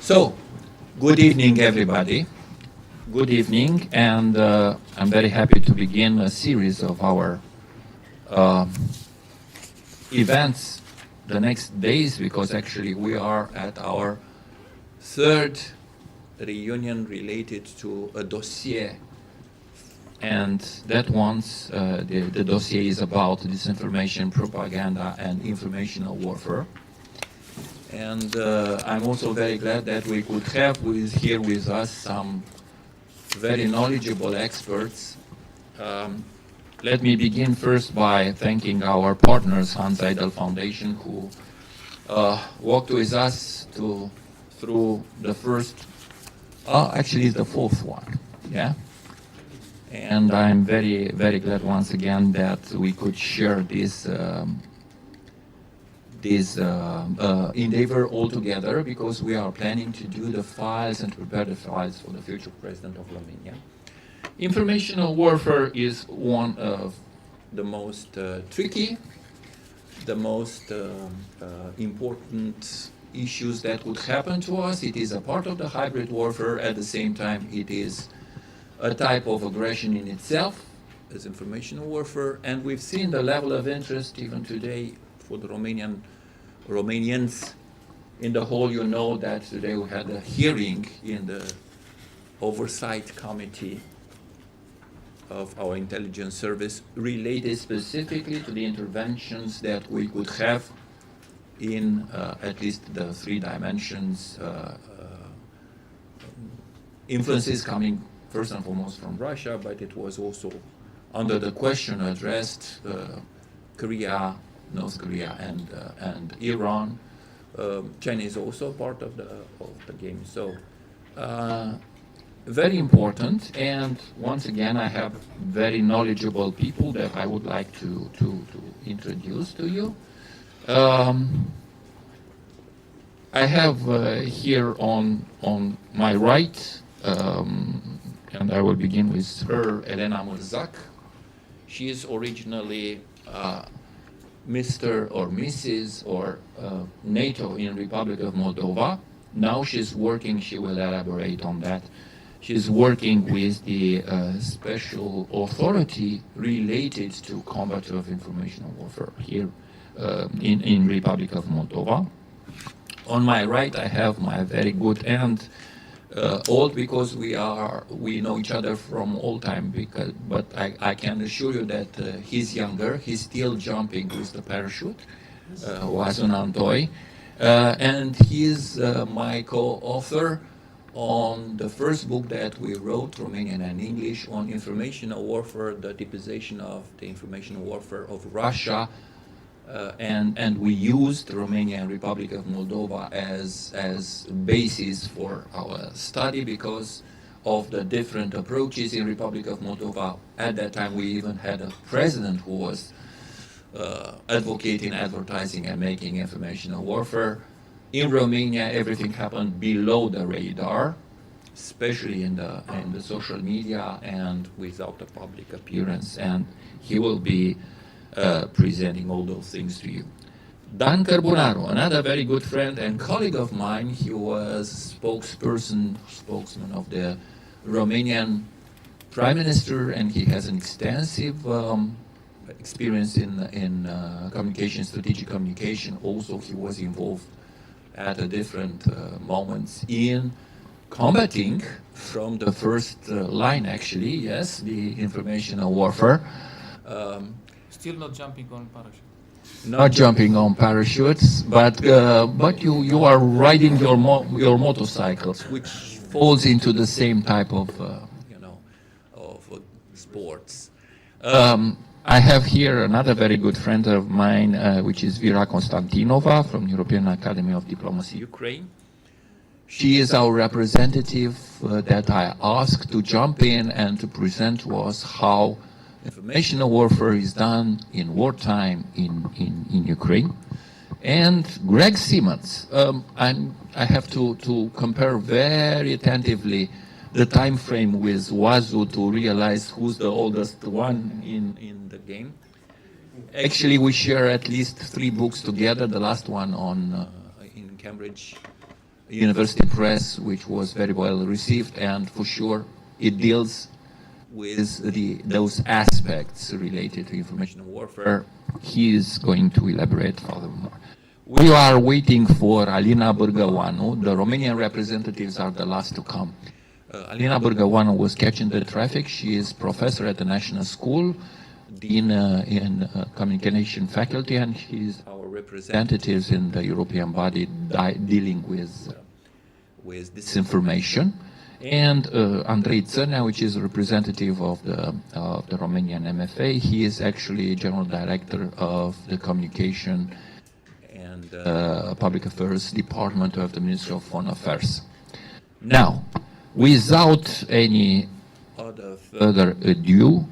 So, good evening, everybody. Good evening, and I'm very happy to begin a series of our events the next days, because actually we are at our third reunion related to a dossier, and that one's the dossier is about disinformation, propaganda, and informational warfare. And I'm also very glad that we could have here with us some very knowledgeable experts. Let me begin first by thanking our partners, Hans Seidel Foundation, who walked with us through the first, actually the fourth one, yeah? And I'm very, very glad once again that we could share this endeavor all together, because we are planning to do the files and prepare the files for the future president of Romania. Informational warfare is one of the most tricky, the most important issues that would happen to us. It is a part of the hybrid warfare. At the same time, it is a type of aggression in itself, as informational warfare. And we've seen the level of interest even today for the Romanians in the whole. You know that today we had a hearing in the oversight committee of our intelligence service related specifically to the interventions that we could have in at least the three dimensions, influences coming first and foremost from Russia, but it was also under the question addressed Korea, North Korea, and Iran. China is also part of the game. So very important. And once again, I have very knowledgeable people that I would like to introduce to you. I have here on my right, and I will begin with her, Elena Murzak. She is originally Mr. or Mrs. or NATO in Republic of Moldova. Now she's working, she will elaborate on that. She's working with the special authority related to combat of informational warfare here in Republic of Moldova. On my right, I have my very good aunt, old because we know each other from all time, but I can assure you that he's younger. He's still jumping with the parachute, Wasun Antoi, and he's my co-author on the first book that we wrote, Romanian and English, on informational warfare, the typization of the informational warfare of Russia. And we used Romania and Republic of Moldova as basis for our study because of the different approaches in Republic of Moldova. At that time, we even had a president who was advocating advertising and making informational warfare. In Romania, everything happened below the radar, especially in the social media and without a public appearance. And he will be presenting all those things to you. Dan Cărbunaru, another very good friend and colleague of mine. He was spokesman of the Romanian Prime Minister, and he has an extensive experience in communication, strategic communication. Also, he was involved at a different moments in combating from the first line, actually, yes, the informational warfare. Still not jumping on parachute. Not jumping on parachutes, but you are riding your motorcycles, which falls into the same type of sports. I have here another very good friend of mine, which is Vera Konstantinova from European Academy of Diplomacy, Ukraine. She is our representative that I asked to jump in and to present to us how informational warfare is done in wartime in Ukraine. And Greg Simmons, I have to compare very attentively the time frame with Wazu to realize who's the oldest one in the game. Actually, we share at least 3 books together, the last one in Cambridge university press, which was very well received, and for sure it deals with those aspects related to information warfare. He is going to elaborate furthermore. We are waiting for Alina Bârgăuanu. The Romanian representatives are the last to come. Alina Bârgăuanu was catching the traffic. She is professor at the National School, dean in communication faculty, and she's our representatives in the European body dealing with disinformation. And Andrei Țărnea, which is a representative of the Romanian MFA, he is actually general director of the communication and public affairs department of the Ministry of Foreign Affairs. Now, without any other further ado,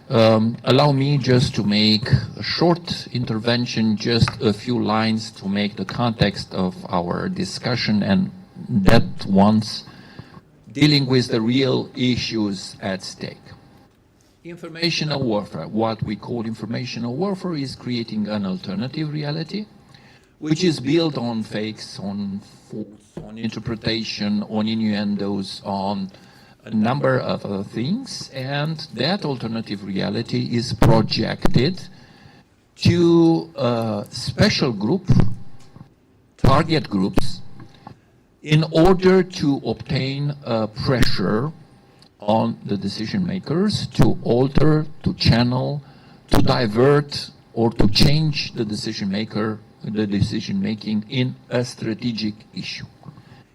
allow me just to make a short intervention, just a few lines to make the context of our discussion, and that once dealing with the real issues at stake. Informational warfare, what we call informational warfare, is creating an alternative reality, which is built on fakes, on faults, on interpretation, on innuendos, on a number of other things, and that alternative reality is projected to a special group, target groups, in order to obtain pressure on the decision makers to alter, to channel, to divert, or to change the decision making in a strategic issue.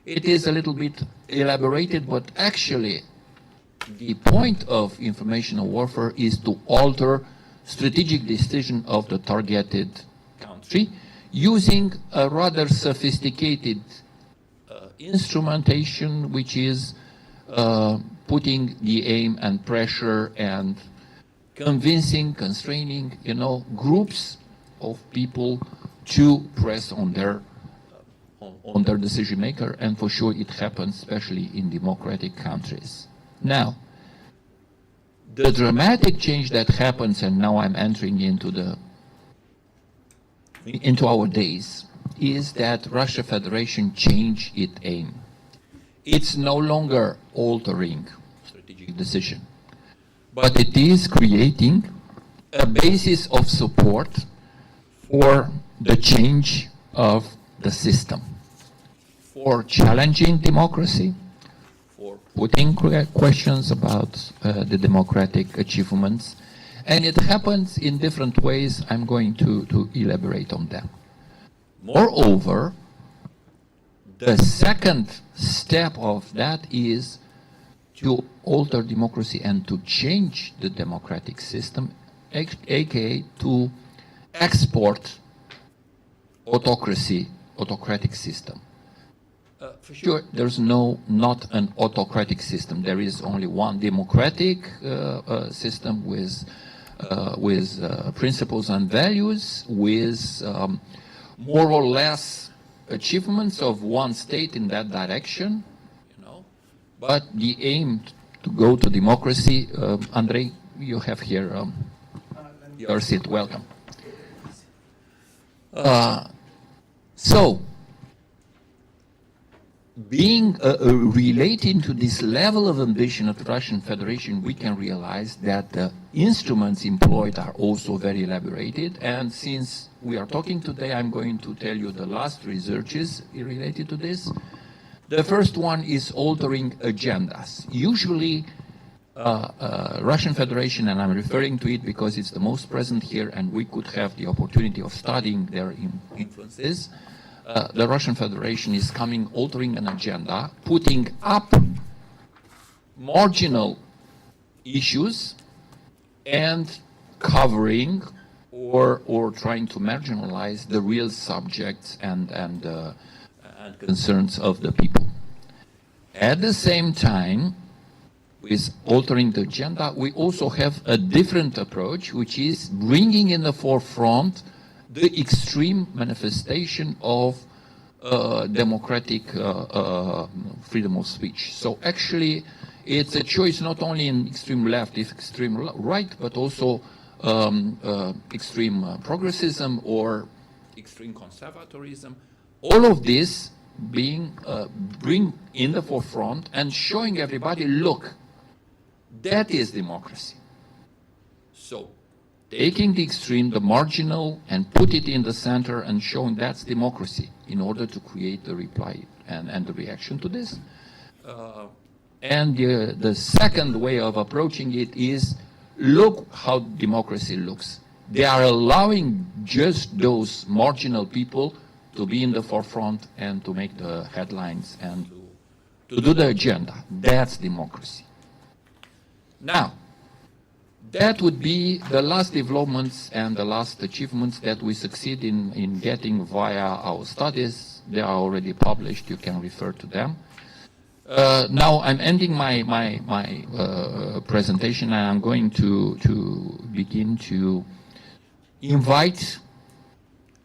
It is a little bit elaborated, but actually the point of informational warfare is to alter strategic decision of the targeted country using a rather sophisticated instrumentation, which is putting the aim and pressure and convincing, constraining, groups of people to press on their decision maker, and for sure it happens especially in democratic countries. Now, the dramatic change that happens, and now I'm entering into our days, is that Russia Federation changed its aim. It's no longer altering strategic decision, but it is creating a basis of support for the change of the system, for challenging democracy, for putting questions about the democratic achievements, and it happens in different ways. I'm going to elaborate on them. Moreover, the second step of that is to alter democracy and to change the democratic system, aka to export autocratic system. For sure, there's not an autocratic system. There is only one democratic system with principles and values, with more or less achievements of one state in that direction, But the aim to go to democracy, Andrei, you have here your seat. Welcome. So, being relating to this level of ambition of the Russian Federation, we can realize that the instruments employed are also very elaborated. And since we are talking today, I'm going to tell you the last researches related to this. The first one is altering agendas. Usually, Russian Federation, and I'm referring to it because it's the most present here, and we could have the opportunity of studying their influences. The Russian Federation is altering an agenda, putting up marginal issues and covering or trying to marginalize the real subjects and concerns of the people. At the same time, with altering the agenda, we also have a different approach, which is bringing in the forefront the extreme manifestation of democratic freedom of speech. So actually, it's a choice not only in extreme left, extreme right, but also extreme progressivism or extreme conservatism. All of this bring in the forefront and showing everybody, look, that is democracy. So taking the extreme, the marginal, and put it in the center and showing that's democracy in order to create the reply and the reaction to this. And the second way of approaching it is, look how democracy looks. They are allowing just those marginal people to be in the forefront and to make the headlines and to do the agenda. That's democracy. Now, that would be the last developments and the last achievements that we succeed in getting via our studies. They are already published. You can refer to them. Now I'm ending my presentation, and I'm going to begin to invite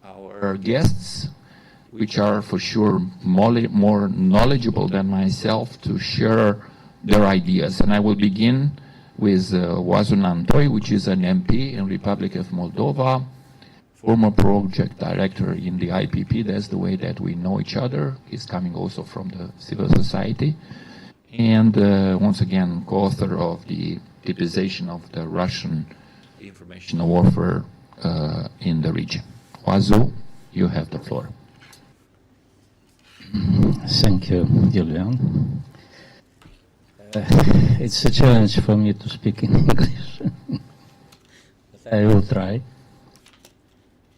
our guests, which are for sure more knowledgeable than myself, to share their ideas. And I will begin with Wazun Antoi, which is an MP in Republic of Moldova, former project director in the IPP. That's the way that we know each other. He's coming also from the civil society. And once again, co-author of the typization of the Russian information warfare in the region. Wazu, you have the floor. Thank you, Julian. It's a challenge for me to speak in English, but I will try.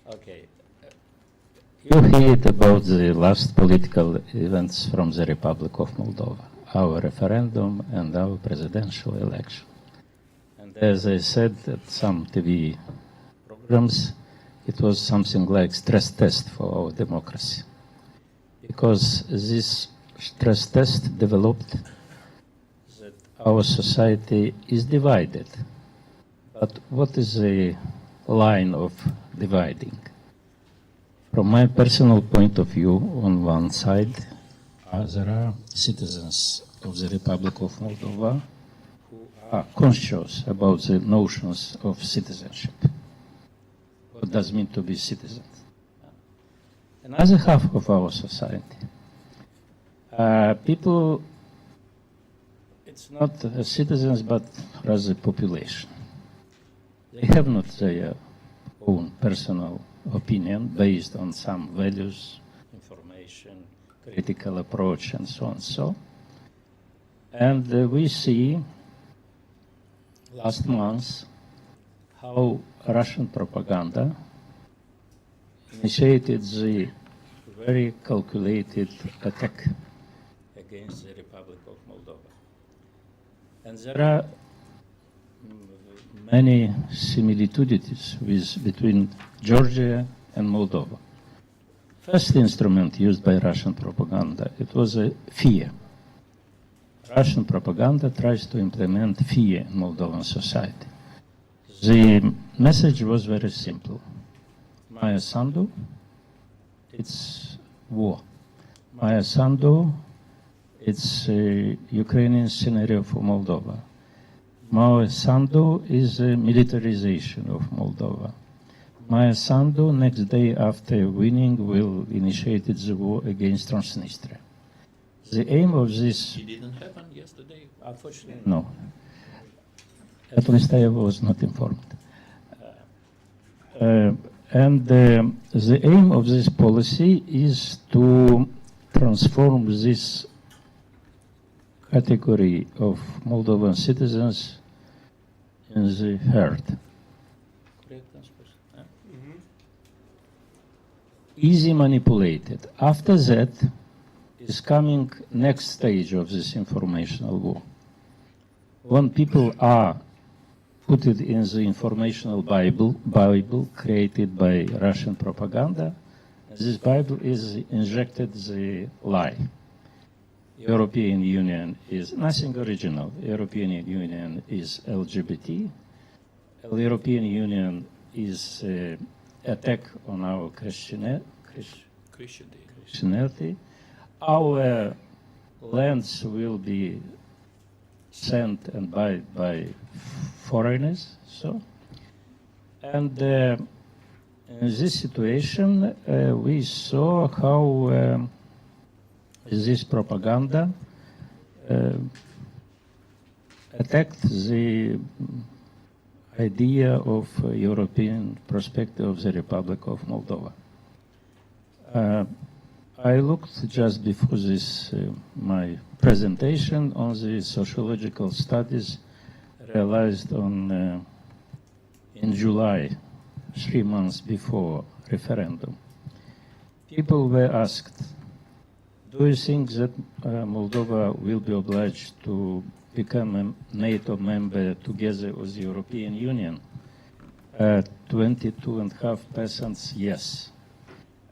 Okay. You heard about the last political events from the Republic of Moldova, our referendum and our presidential election. And as I said at some TV programs, it was something like stress test for our democracy. Because this stress test developed that our society is divided. But what is the line of dividing? From my personal point of view, on one side, there are citizens of the Republic of Moldova who are conscious about the notions of citizenship. What does it mean to be citizens? Another half of our society, people, it's not citizens, but rather population. They have not their own personal opinion based on some values, information, critical approach, and so on. And we see last month how Russian propaganda initiated the very calculated attack against the Republic of Moldova. And there are many similitudes between Georgia and Moldova. First instrument used by Russian propaganda, it was fear. Russian propaganda tries to implement fear in Moldovan society. The message was very simple. Maya Sandu, it's war. Maya Sandu, it's a Ukrainian scenario for Moldova. Maya Sandu is a militarization of Moldova. Maya Sandu, next day after winning, will initiate the war against Transnistria. The aim of this... It didn't happen yesterday? Unfortunately, no. At least I was not informed. And the aim of this policy is to transform this category of Moldovan citizens in the herd. Easy manipulated. After that is coming next stage of this informational war. When people are put it in the informational Bible created by Russian propaganda. This Bible is injected the lie. European Union is nothing original. European Union is LGBT. European Union is attack on our Christianity. Our lands will be sent and by foreigners. And in this situation, we saw how this propaganda attacked the idea of European perspective of the Republic of Moldova. I looked just before this my presentation on the sociological studies realized on in July, 3 months before referendum. People were asked, do you think that Moldova will be obliged to become a NATO member together with the European Union? 22.5% yes.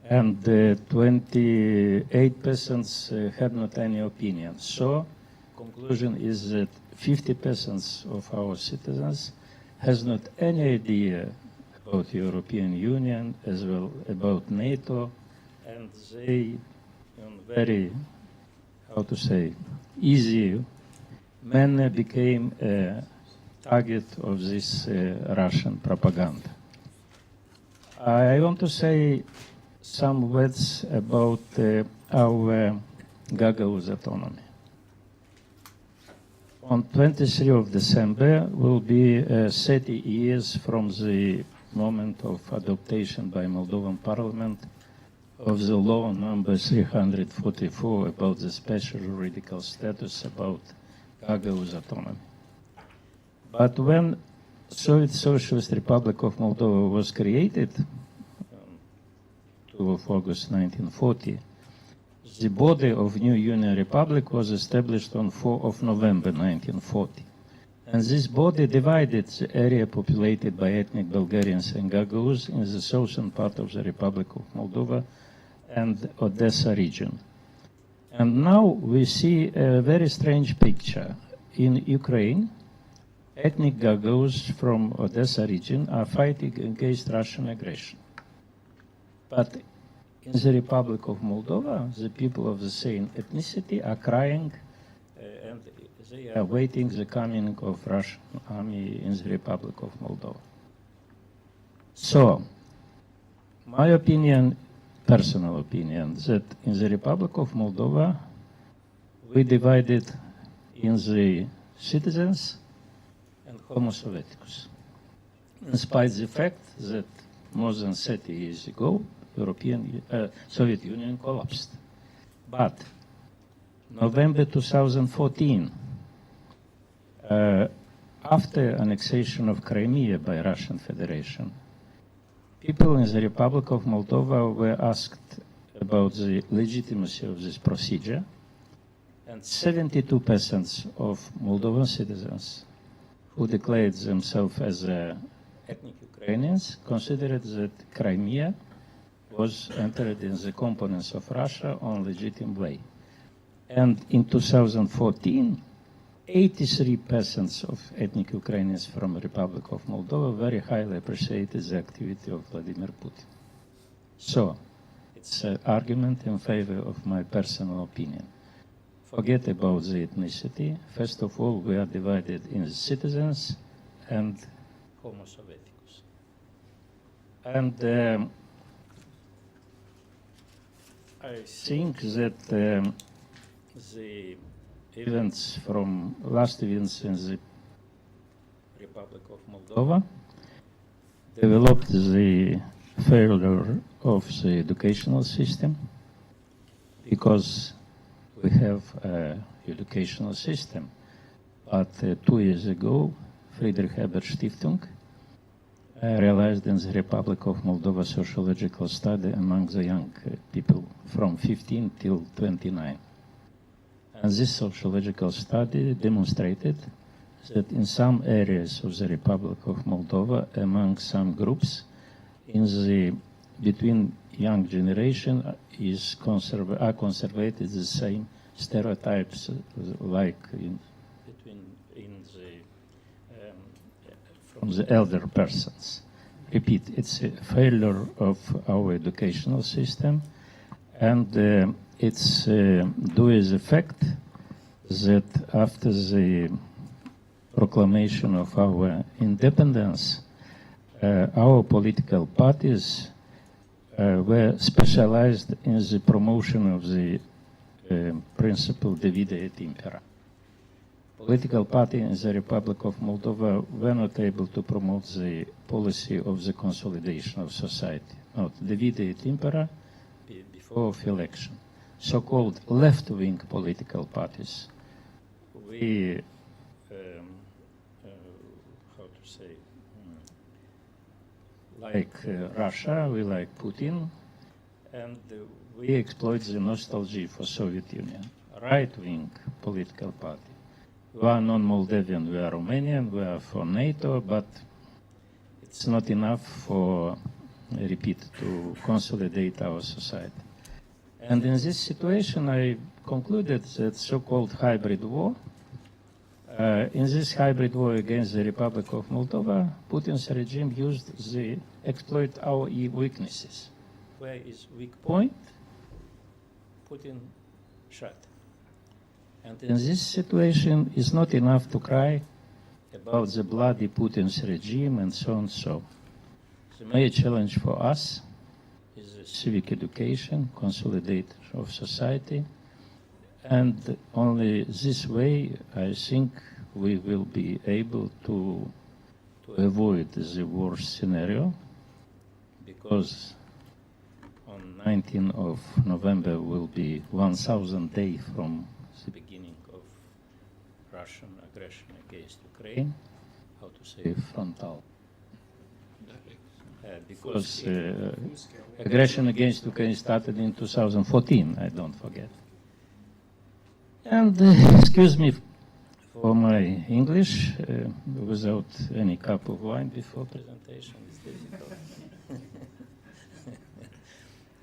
And 28% had not any opinion. So, conclusion is that 50% of our citizens has not any idea about European Union as well about NATO, and they in very, how to say, easy manner became a target of this Russian propaganda. I want to say some words about our Gagauz autonomy. On 23 of December will be 30 years from the moment of adoption by Moldovan Parliament of the law number 344 about the special juridical status about Gagauz autonomy. But when Soviet Socialist Republic of Moldova was created, 2 of August 1940, the body of new Union Republic was established on 4 of November 1940. And this body divided the area populated by ethnic Bulgarians and Gagauz in the southern part of the Republic of Moldova and Odessa region. And now we see a very strange picture. In Ukraine, ethnic Gagauz from Odessa region are fighting against Russian aggression. But in the Republic of Moldova, the people of the same ethnicity are crying and they are waiting the coming of Russian army in the Republic of Moldova. So, my opinion, personal opinion, that in the Republic of Moldova, we divided in the citizens and Homo Sovieticus. In spite of the fact that more than 30 years ago, Soviet Union collapsed. But November 2014, after annexation of Crimea by Russian Federation, people in the Republic of Moldova were asked about the legitimacy of this procedure, and 72% of Moldovan citizens who declared themselves as ethnic Ukrainians considered that Crimea was entered in the components of Russia on legitimate way. And in 2014, 83% of ethnic Ukrainians from the Republic of Moldova very highly appreciated the activity of Vladimir Putin. So, it's an argument in favor of my personal opinion. Forget about the ethnicity. First of all, we are divided in citizens and Homo Sovieticus. And I think that the events from last events in the Republic of Moldova developed the failure of the educational system, because we have an educational system. But 2 years ago, Friedrich Ebert Stiftung realized in the Republic of Moldova sociological study among the young people from 15 till 29. And this sociological study demonstrated that in some areas of the Republic of Moldova, among some groups, in the between young generation are conservated the same stereotypes like from the elder persons. Repeat, it's a failure of our educational system, and it's due as a fact that after the proclamation of our independence, our political parties were specialized in the promotion of the principle divide et impera. Political party in the Republic of Moldova were not able to promote the policy of the consolidation of society, not divide et impera before election. So-called left-wing political parties, we, how to say, like Russia, we like Putin, and we exploit the nostalgia for Soviet Union. Right-wing political party. We are non-Moldavian, we are Romanian, we are for NATO, but it's not enough for, repeat, to consolidate our society. And in this situation, I concluded that so-called hybrid war, in this hybrid war against the Republic of Moldova, Putin's regime used the exploit our weaknesses. Where is weak point? Putin shot. And in this situation, it's not enough to cry about the bloody Putin's regime and so on. So the major challenge for us is the civic education, consolidation of society, and only this way, I think, we will be able to avoid the worst scenario, because on 19th of November will be 1,000 days from the beginning of Russian aggression against Ukraine. How to say frontal? Because aggression against Ukraine started in 2014, I don't forget. And excuse me for my English, without any cup of wine before presentation, it's difficult.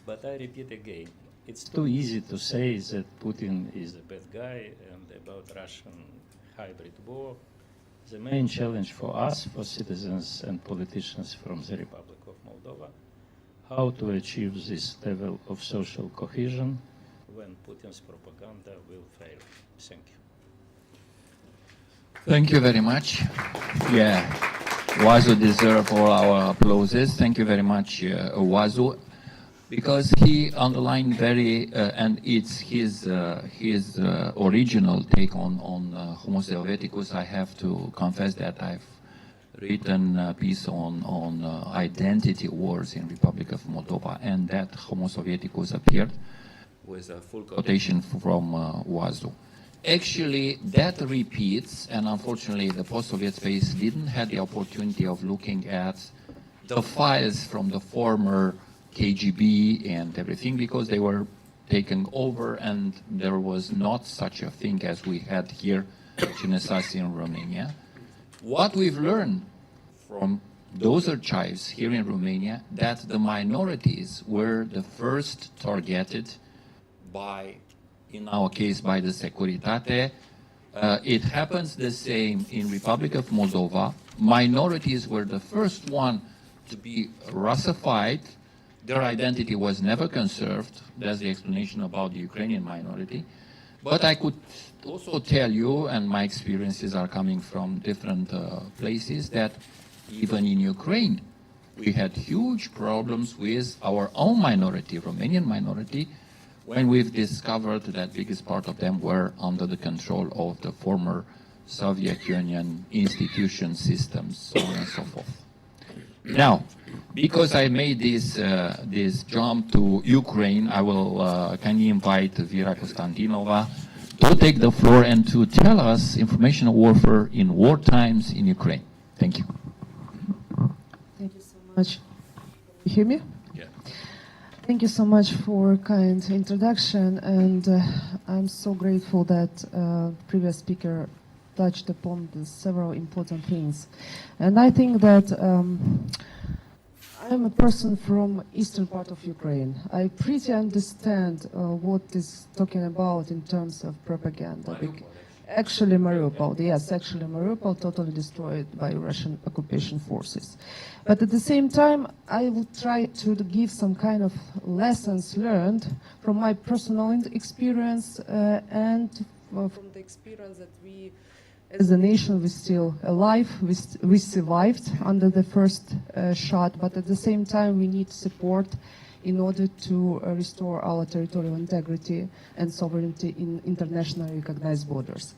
But I repeat again, it's too easy to say that Putin is a bad guy and about Russian hybrid war. The main challenge for us, for citizens and politicians from the Republic of Moldova, how to achieve this level of social cohesion when Putin's propaganda will fail. Thank you. Thank you very much. Yeah, Wazu deserves all our applauses. Thank you very much, Wazu, because he underlined very, and it's his original take on Homo Helveticus. I have to confess that I've written a piece on identity wars in Republic of Moldova, and that Homo Sovieticus appeared with a full quotation from Wazu. Actually, that repeats, and unfortunately the post-Soviet space didn't have the opportunity of looking at the files from the former KGB and everything, because they were taken over and there was not such a thing as we had here in Romania. What we've learned from those archives here in Romania, that the minorities were the first targeted by, in our case, by the Securitate. It happens the same in Republic of Moldova. Minorities were the first one to be Russified. Their identity was never conserved. That's the explanation about the Ukrainian minority. But I could also tell you, and my experiences are coming from different places, that even in Ukraine, we had huge problems with our own minority, Romanian minority, when we've discovered that biggest part of them were under the control of the former Soviet Union institution systems, so on and so forth. Now, because I made this jump to Ukraine, I will kindly invite Vera Konstantinova to take the floor and to tell us informational warfare in war times in Ukraine. Thank you. Thank you so much. You hear me? Yeah. Thank you so much for kind introduction, and I'm so grateful that previous speaker touched upon the several important things. And I think that I'm a person from eastern part of Ukraine. I pretty understand what is talking about in terms of propaganda. Actually, Mariupol, yes, actually Mariupol totally destroyed by Russian occupation forces. But at the same time, I will try to give some kind of lessons learned from my personal experience and from the experience that we, as a nation, we're still alive, we survived under the first shot, but at the same time we need support in order to restore our territorial integrity and sovereignty in internationally recognized borders.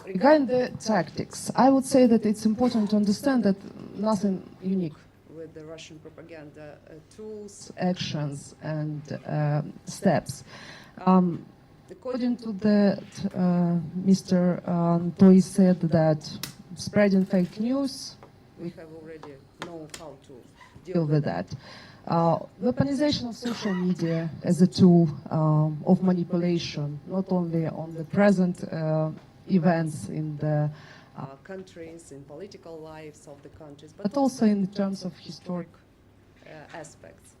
Regarding the tactics, I would say that it's important to understand that nothing unique with the Russian propaganda tools, actions, and steps. According to that, Mr. Toi said that spreading fake news, we have already know how to deal with that. Weaponization of social media as a tool of manipulation, not only on the present events in the countries, in political lives of the countries, but also in terms of historic aspects.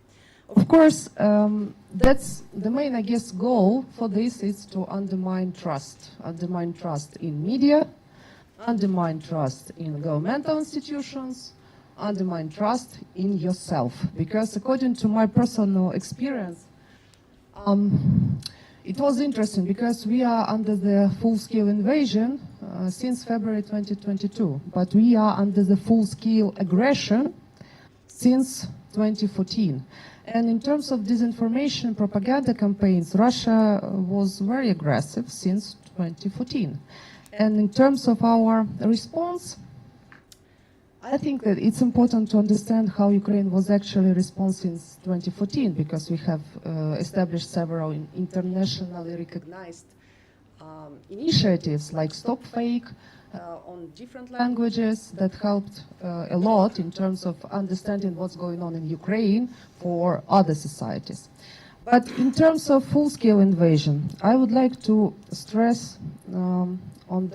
Of course, that's the main, I guess, goal for this is to undermine trust in media, undermine trust in governmental institutions, undermine trust in yourself. Because according to my personal experience, it was interesting because we are under the full-scale invasion since February 2022, but we are under the full-scale aggression since 2014. And in terms of disinformation propaganda campaigns, Russia was very aggressive since 2014. And in terms of our response, I think that it's important to understand how Ukraine was actually responding since 2014, because we have established several internationally recognized initiatives like Stop Fake on different languages that helped a lot in terms of understanding what's going on in Ukraine for other societies. But in terms of full-scale invasion, I would like to stress on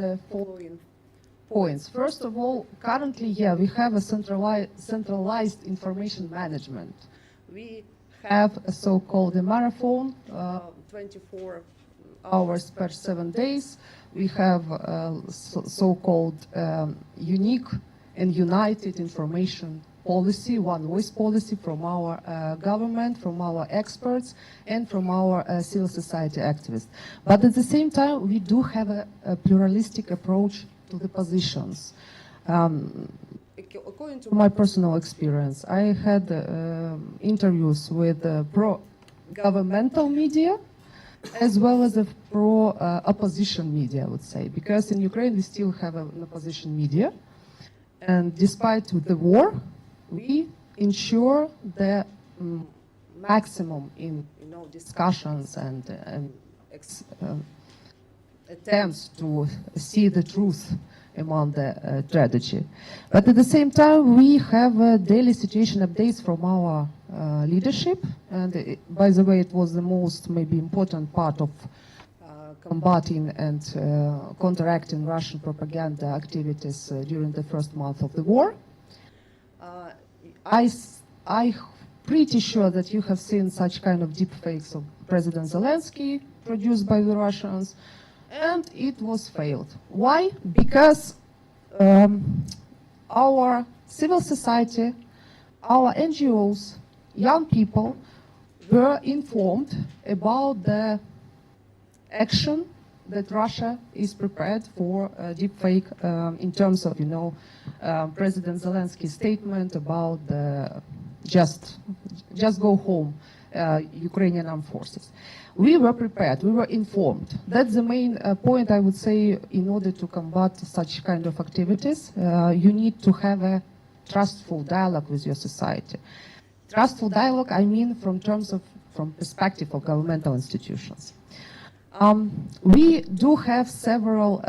the following points. First of all, currently, we have a centralized information management. We have a so-called marathon, 24 hours per 7 days. We have so-called unique and united information policy, one voice policy from our government, from our experts, and from our civil society activists. But at the same time, we do have a pluralistic approach to the positions. According to my personal experience, I had interviews with pro-governmental media as well as the pro-opposition media, I would say, because in Ukraine we still have an opposition media, and despite the war, we ensure the maximum in discussions and attempts to see the truth among the tragedy. But at the same time, we have daily situation updates from our leadership, and by the way, it was the most maybe important part of combating and counteracting Russian propaganda activities during the first month of the war. I'm pretty sure that you have seen such kind of deepfakes of President Zelensky produced by the Russians, and it was failed. Why? Because our civil society, our NGOs, young people were informed about the action that Russia is prepared for deepfake in terms of, President Zelensky's statement about the just go home, Ukrainian armed forces. We were prepared, we were informed. That's the main point, I would say, in order to combat such kind of activities. You need to have a trustful dialogue with your society. Trustful dialogue, I mean, from perspective of governmental institutions. We do have several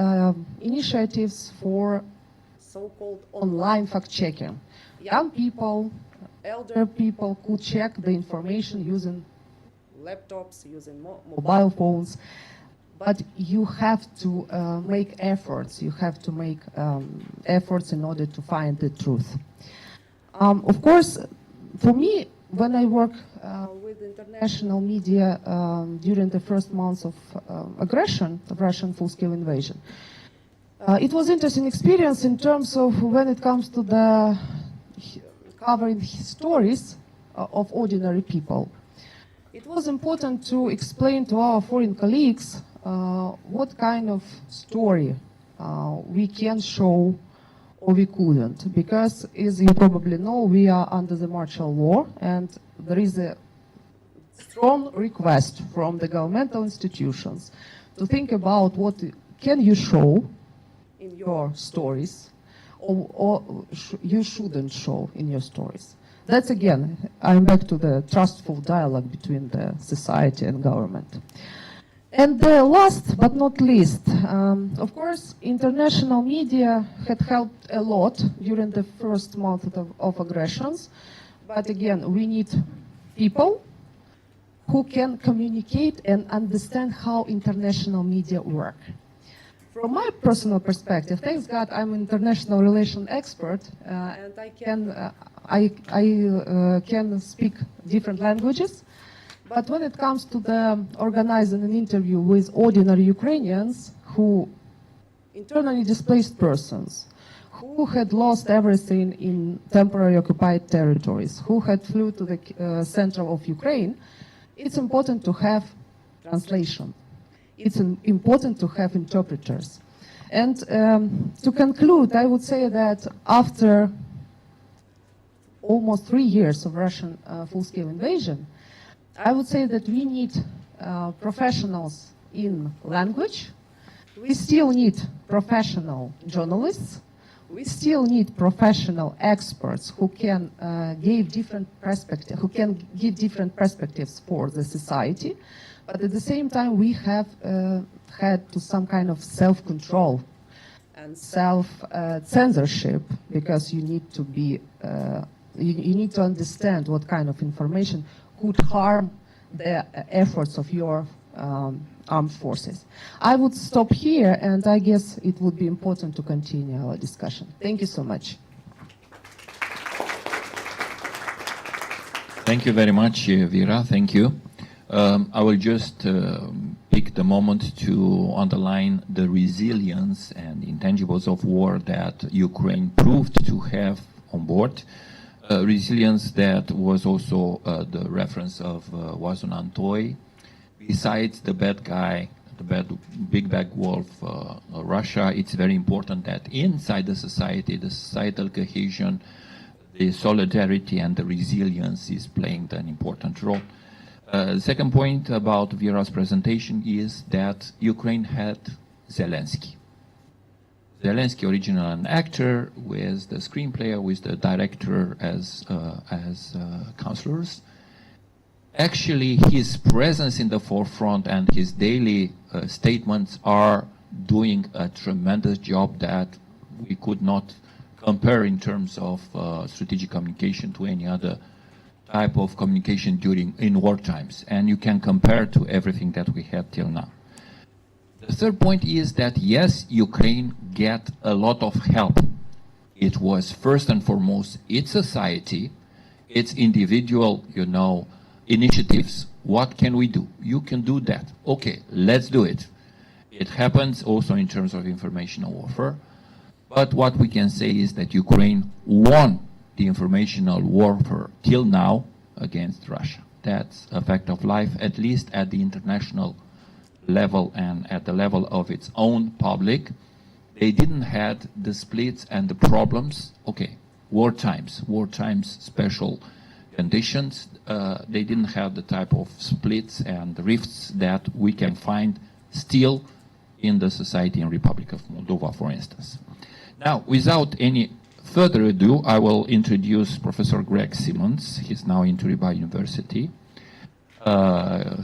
initiatives for so-called online fact-checking. Young people, elder people could check the information using laptops, using mobile phones, but you have to make efforts. You have to make efforts in order to find the truth. Of course, for me, when I work with international media during the first months of aggression, of Russian full-scale invasion, it was interesting experience in terms of when it comes to the covering stories of ordinary people. It was important to explain to our foreign colleagues what kind of story we can show or we couldn't, because as you probably know, we are under the martial law, and there is a strong request from the governmental institutions to think about what can you show in your stories or you shouldn't show in your stories. That's again, I'm back to the trustful dialogue between the society and government. And last but not least, of course, international media had helped a lot during the first month of aggressions. But again, we need people who can communicate and understand how international media work. From my personal perspective, thanks God, I'm an international relation expert, and I can speak different languages. But when it comes to the organizing an interview with ordinary Ukrainians who internally displaced persons, who had lost everything in temporary occupied territories, who had flew to the center of Ukraine, it's important to have translation. It's important to have interpreters. And to conclude, I would say that after almost 3 years of Russian full-scale invasion, I would say that we need professionals in language. We still need professional journalists. We still need professional experts who can give different perspectives for the society. But at the same time, we have had to some kind of self-control and self-censorship, because you need to be, you need to understand what kind of information could harm the efforts of your armed forces. I would stop here, and I guess it would be important to continue our discussion. Thank you so much. Thank you very much, Vera. Thank you. I will just pick the moment to underline the resilience and intangibles of war that Ukraine proved to have on board. Resilience that was also the reference of Wazon Antoy. Besides the bad guy, the big bad wolf, Russia, it's very important that inside the society, the societal cohesion, the solidarity and the resilience is playing an important role. The second point about Vera's presentation is that Ukraine had Zelensky. Zelensky, original an actor, with the screenplay, with the director as counselors. Actually, his presence in the forefront and his daily statements are doing a tremendous job that we could not compare in terms of strategic communication to any other type of communication in war times. And you can compare to everything that we had till now. The third point is that, yes, Ukraine get a lot of help. It was first and foremost its society, its individual, initiatives. What can we do? You can do that. Okay, let's do it. It happens also in terms of informational warfare. But what we can say is that Ukraine won the informational warfare till now against Russia. That's a fact of life, at least at the international level and at the level of its own public. They didn't have the splits and the problems. Okay, war times, special conditions. They didn't have the type of splits and rifts that we can find still in the society in Republic of Moldova, for instance. Now, without any further ado, I will introduce Professor Greg Simmons. He's now in Riba University.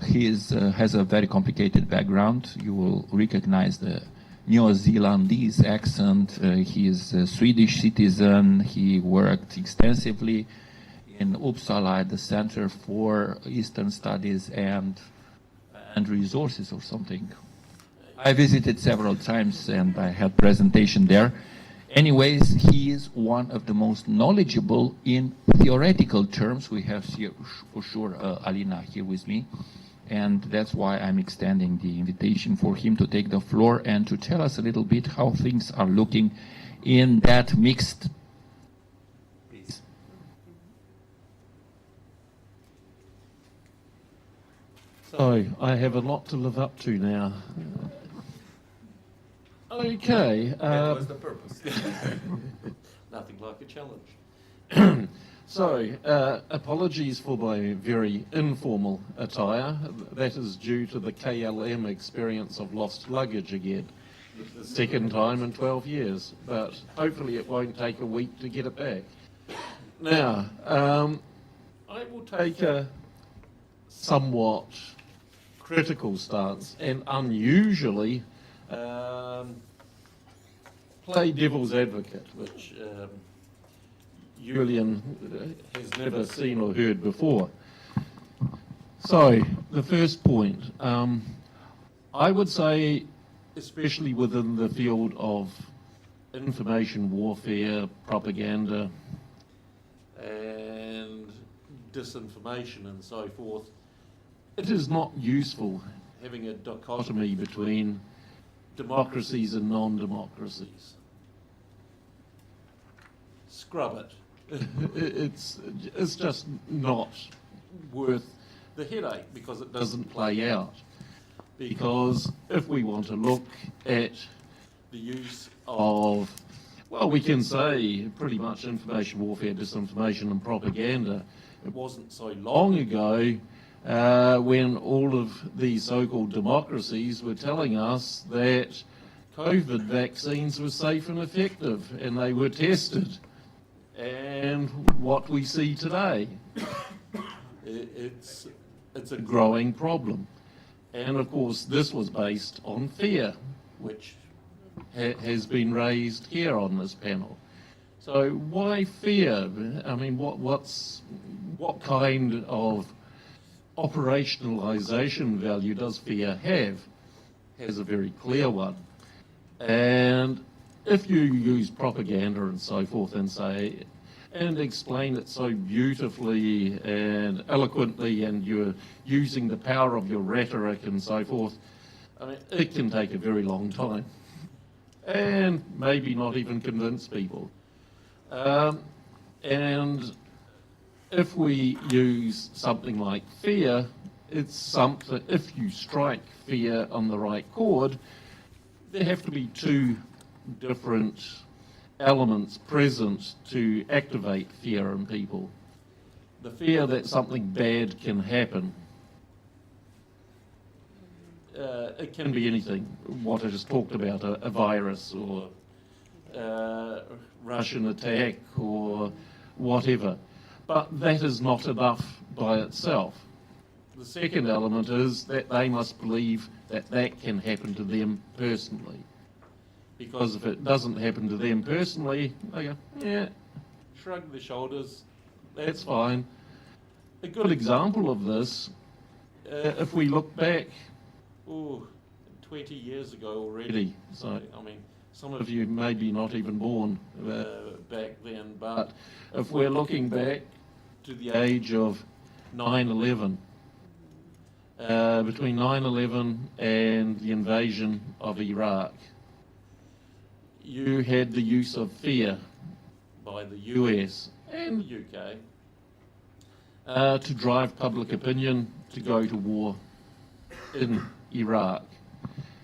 He has a very complicated background. You will recognize the New Zealandese accent. He is a Swedish citizen. He worked extensively in Uppsala at the Center for Eastern Studies and Resources or something. I visited several times and I had presentation there. Anyways, he is one of the most knowledgeable in theoretical terms. We have here, for sure, Alina here with me. And that's why I'm extending the invitation for him to take the floor and to tell us a little bit how things are looking in that mixed. Please. So I have a lot to live up to now. Okay. That was the purpose. Nothing like a challenge. So, apologies for my very informal attire. That is due to the KLM experience of lost luggage again. The second time in 12 years, but hopefully it won't take a week to get it back. Now, I will take a somewhat critical stance and unusually play devil's advocate, which Julian has never seen or heard before. So, the first point, I would say, especially within the field of information warfare, propaganda, and disinformation and so forth, it is not useful having a dichotomy between democracies and non-democracies. Scrub it. It's just not worth the headache because it doesn't play out. Because if we want to look at the use of, well, we can say pretty much information warfare, disinformation and propaganda, it wasn't so long ago when all of these so-called democracies were telling us that COVID vaccines were safe and effective and they were tested. And what we see today, it's a growing problem. And of course, this was based on fear, which has been raised here on this panel. So why fear? I mean, what kind of operationalization value does fear have? Has a very clear one. And if you use propaganda and so forth and explain it so beautifully and eloquently, and you're using the power of your rhetoric and so forth, I mean, it can take a very long time. And maybe not even convince people. And if we use something like fear, it's something, if you strike fear on the right chord, there have to be two different elements present to activate fear in people. The fear that something bad can happen. It can be anything, what I just talked about, a virus or Russian attack or whatever. But that is not enough by itself. The second element is that they must believe that that can happen to them personally. Because if it doesn't happen to them personally, they go, yeah, shrug their shoulders, that's fine. A good example of this, if we look back, 20 years ago already, so, I mean, some of you may be not even born back then, but if we're looking back to the age of 9/11, between 9/11 and the invasion of Iraq, you had the use of fear by the US and the UK to drive public opinion to go to war in Iraq.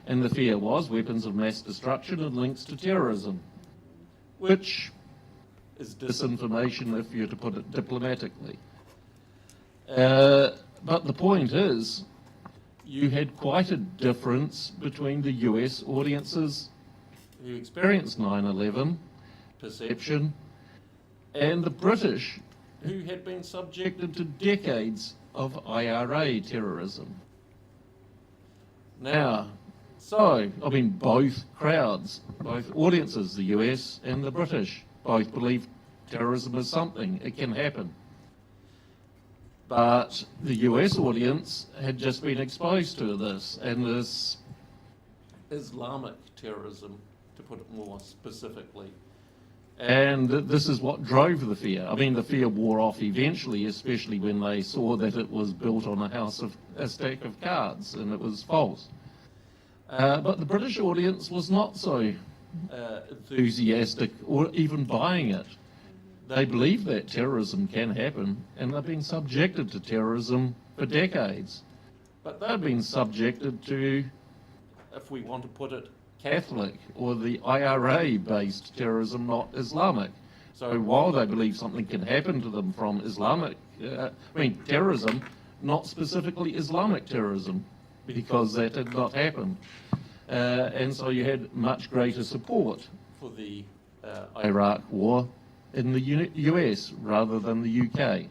And the fear was weapons of mass destruction and links to terrorism, which is disinformation if you're to put it diplomatically. But the point is, you had quite a difference between the US audiences who experienced 9/11 perception and the British who had been subjected to decades of IRA terrorism. Now, so, I mean, both crowds, both audiences, the US and the British, both believe terrorism is something, it can happen. But the US audience had just been exposed to this, and this Islamic terrorism, to put it more specifically. And this is what drove the fear. I mean, the fear wore off eventually, especially when they saw that it was built on a stack of cards, and it was false. But the British audience was not so enthusiastic or even buying it. They believe that terrorism can happen, and they've been subjected to terrorism for decades. But they've been subjected to, if we want to put it Catholic or the IRA-based terrorism not Islamic. So while they believe something can happen to them from Islamic, terrorism, not specifically Islamic terrorism, because that did not happen. And so you had much greater support for the Iraq war in the US rather than the UK.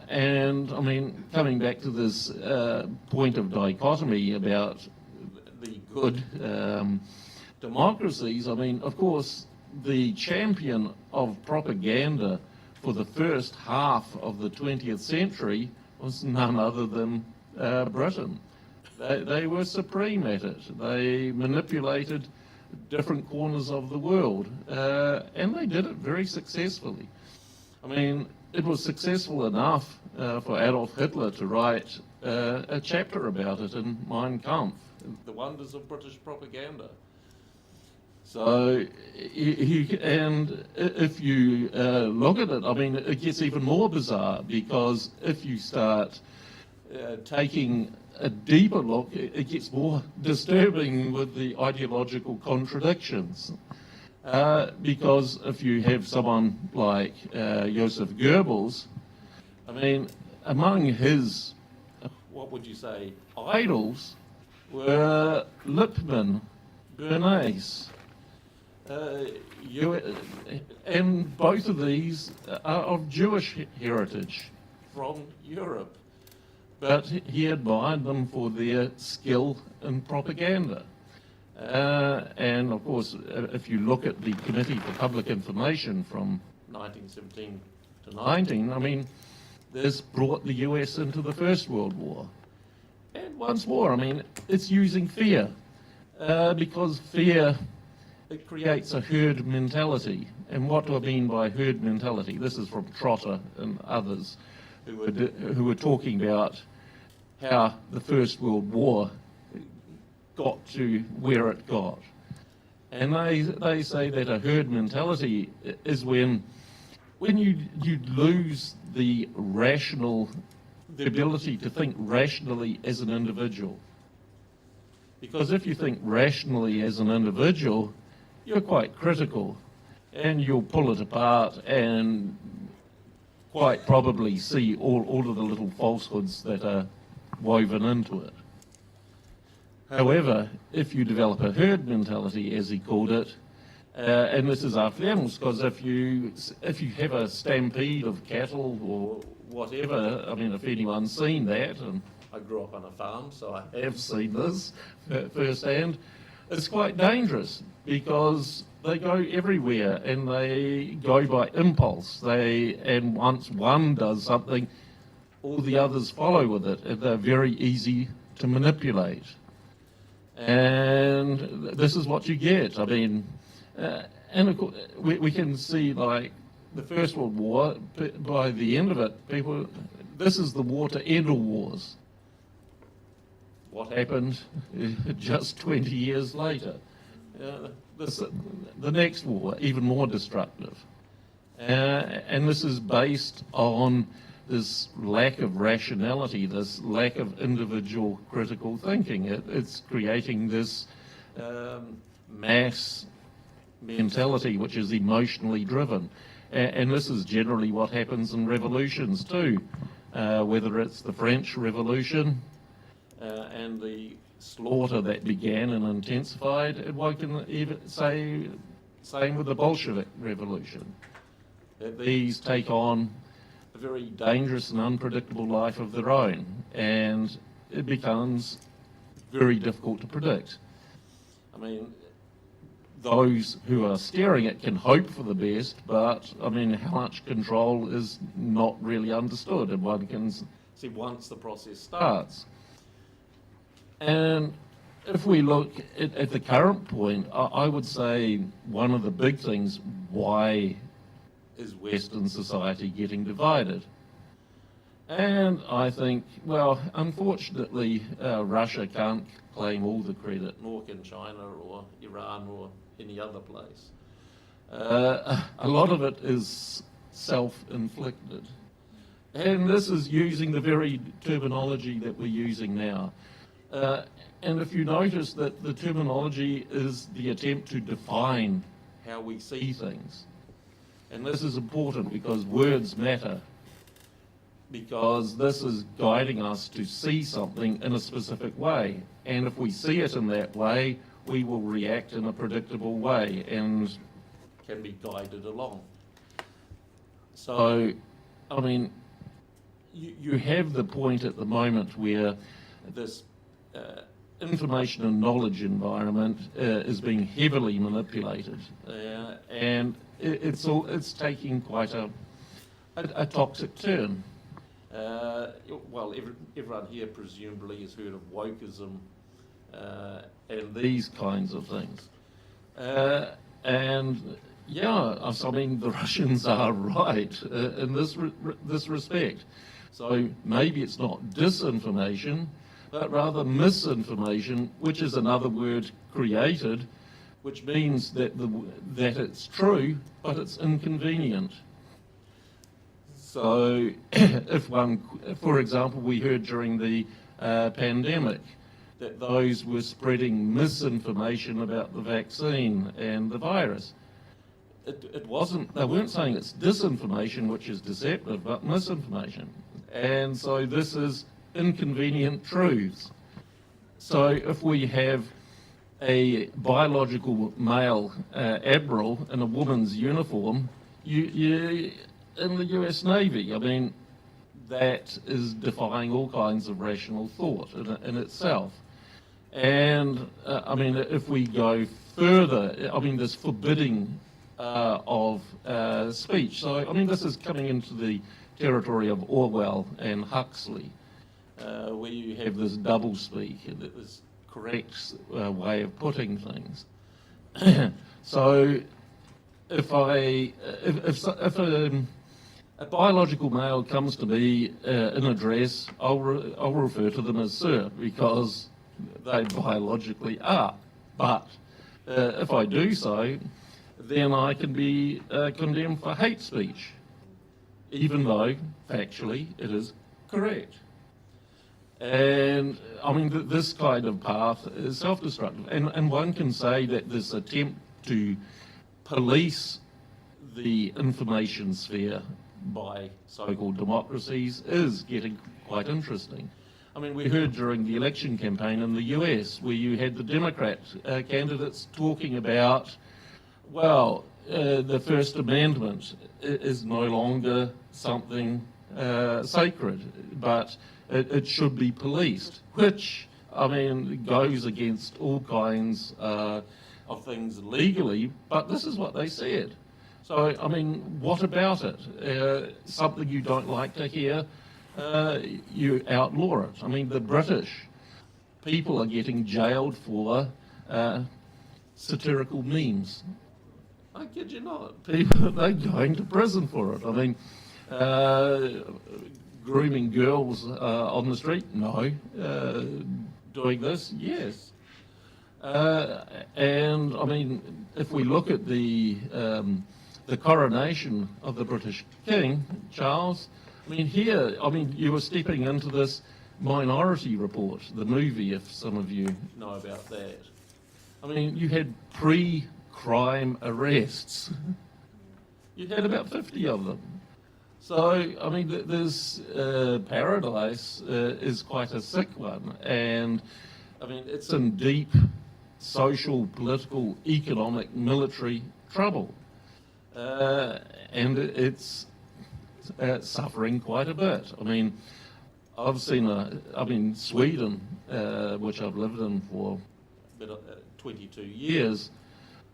And I mean, coming back to this point of dichotomy about the good democracies, I mean, of course, the champion of propaganda for the first half of the 20th century was none other than Britain. They were supreme at it. They manipulated different corners of the world, and they did it very successfully. I mean, it was successful enough for Adolf Hitler to write a chapter about it in Mein Kampf, The Wonders of British Propaganda. So, and if you look at it, I mean, it gets even more bizarre, because if you start taking a deeper look, it gets more disturbing with the ideological contradictions. Because if you have someone like Joseph Goebbels, I mean, among his, what would you say, idols were Lippmann, Bernays, and both of these are of Jewish heritage from Europe. But he admired them for their skill in propaganda. And of course, if you look at the Committee for Public Information from 1917 to 19, I mean, this brought the US into the First World War. And once more, I mean, it's using fear, because fear, it creates a herd mentality. And what do I mean by herd mentality? This is from Trotter and others who were talking about how the First World War got to where it got. And they say that a herd mentality is when you lose the ability to think rationally as an individual. Because if you think rationally as an individual, you're quite critical, and you'll pull it apart and quite probably see all of the little falsehoods that are woven into it. However, if you develop a herd mentality, as he called it, and this is after the animals, because if you have a stampede of cattle or whatever, I mean, if anyone's seen that, and I grew up on a farm, so I have seen this firsthand, it's quite dangerous, because they go everywhere and they go by impulse. And once one does something, all the others follow with it, and they're very easy to manipulate. And this is what you get. I mean, and of course, we can see, like, the First World War, by the end of it, this is the war to end all wars. What happened just 20 years later? The next war, even more destructive. And this is based on this lack of rationality, this lack of individual critical thinking. It's creating this mass mentality which is emotionally driven. And this is generally what happens in revolutions too, whether it's the French Revolution and the slaughter that began and intensified, and one can even say same with the Bolshevik Revolution. That these take on a very dangerous and unpredictable life of their own, and it becomes very difficult to predict. I mean, those who are steering it can hope for the best, but I mean, how much control is not really understood, and one can see once the process starts. And if we look at the current point, I would say one of the big things, why is Western society getting divided? And I think, well, unfortunately, Russia can't claim all the credit, nor can China or Iran or any other place. A lot of it is self-inflicted. And this is using the very terminology that we're using now. And if you notice that the terminology is the attempt to define how we see things. And this is important because words matter, because this is guiding us to see something in a specific way. And if we see it in that way, we will react in a predictable way and can be guided along. So, I mean, you have the point at the moment where this information and knowledge environment is being heavily manipulated, and it's taking quite a toxic turn. Well, everyone here presumably has heard of wokeism and these kinds of things. And yeah, I mean, the Russians are right in this respect. So maybe it's not disinformation, but rather misinformation, which is another word created, which means that it's true, but it's inconvenient. So if for example, we heard during the pandemic that those were spreading misinformation about the vaccine and the virus. They weren't saying it's disinformation, which is deceptive, but misinformation. And so this is inconvenient truths. So if we have a biological male admiral in a woman's uniform, you in the US Navy, I mean, that is defying all kinds of rational thought in itself. And I mean, if we go further, I mean, this forbidding of speech. So, I mean, this is coming into the territory of Orwell and Huxley, where you have this doublespeak, and this correct way of putting things. So, if a biological male comes to me in a dress, I'll refer to them as sir, because they biologically are. But if I do so, then I can be condemned for hate speech, even though factually it is correct. And I mean, this kind of path is self-destructive. And one can say that this attempt to police the information sphere by so-called democracies is getting quite interesting. I mean, we heard during the election campaign in the US where you had the Democrat candidates talking about, well, the First Amendment is no longer something sacred, but it should be policed, which, I mean, goes against all kinds of things legally, but this is what they said. So, I mean, what about it? Something you don't like to hear, you outlaw it. I mean, the British people are getting jailed for satirical memes. I kid you not. People, they're going to prison for it. I mean, grooming girls on the street? No. Doing this? Yes. And, I mean, if we look at the coronation of the British King, Charles, I mean, here, I mean, you were stepping into this Minority Report, the movie, if some of you know about that. I mean, you had pre-crime arrests. You had about 50 of them. So, I mean, this paradise is quite a sick one. And, I mean, it's in deep social, political, economic, military trouble. And it's suffering quite a bit. I mean, I've seen Sweden, which I've lived in for 22 years,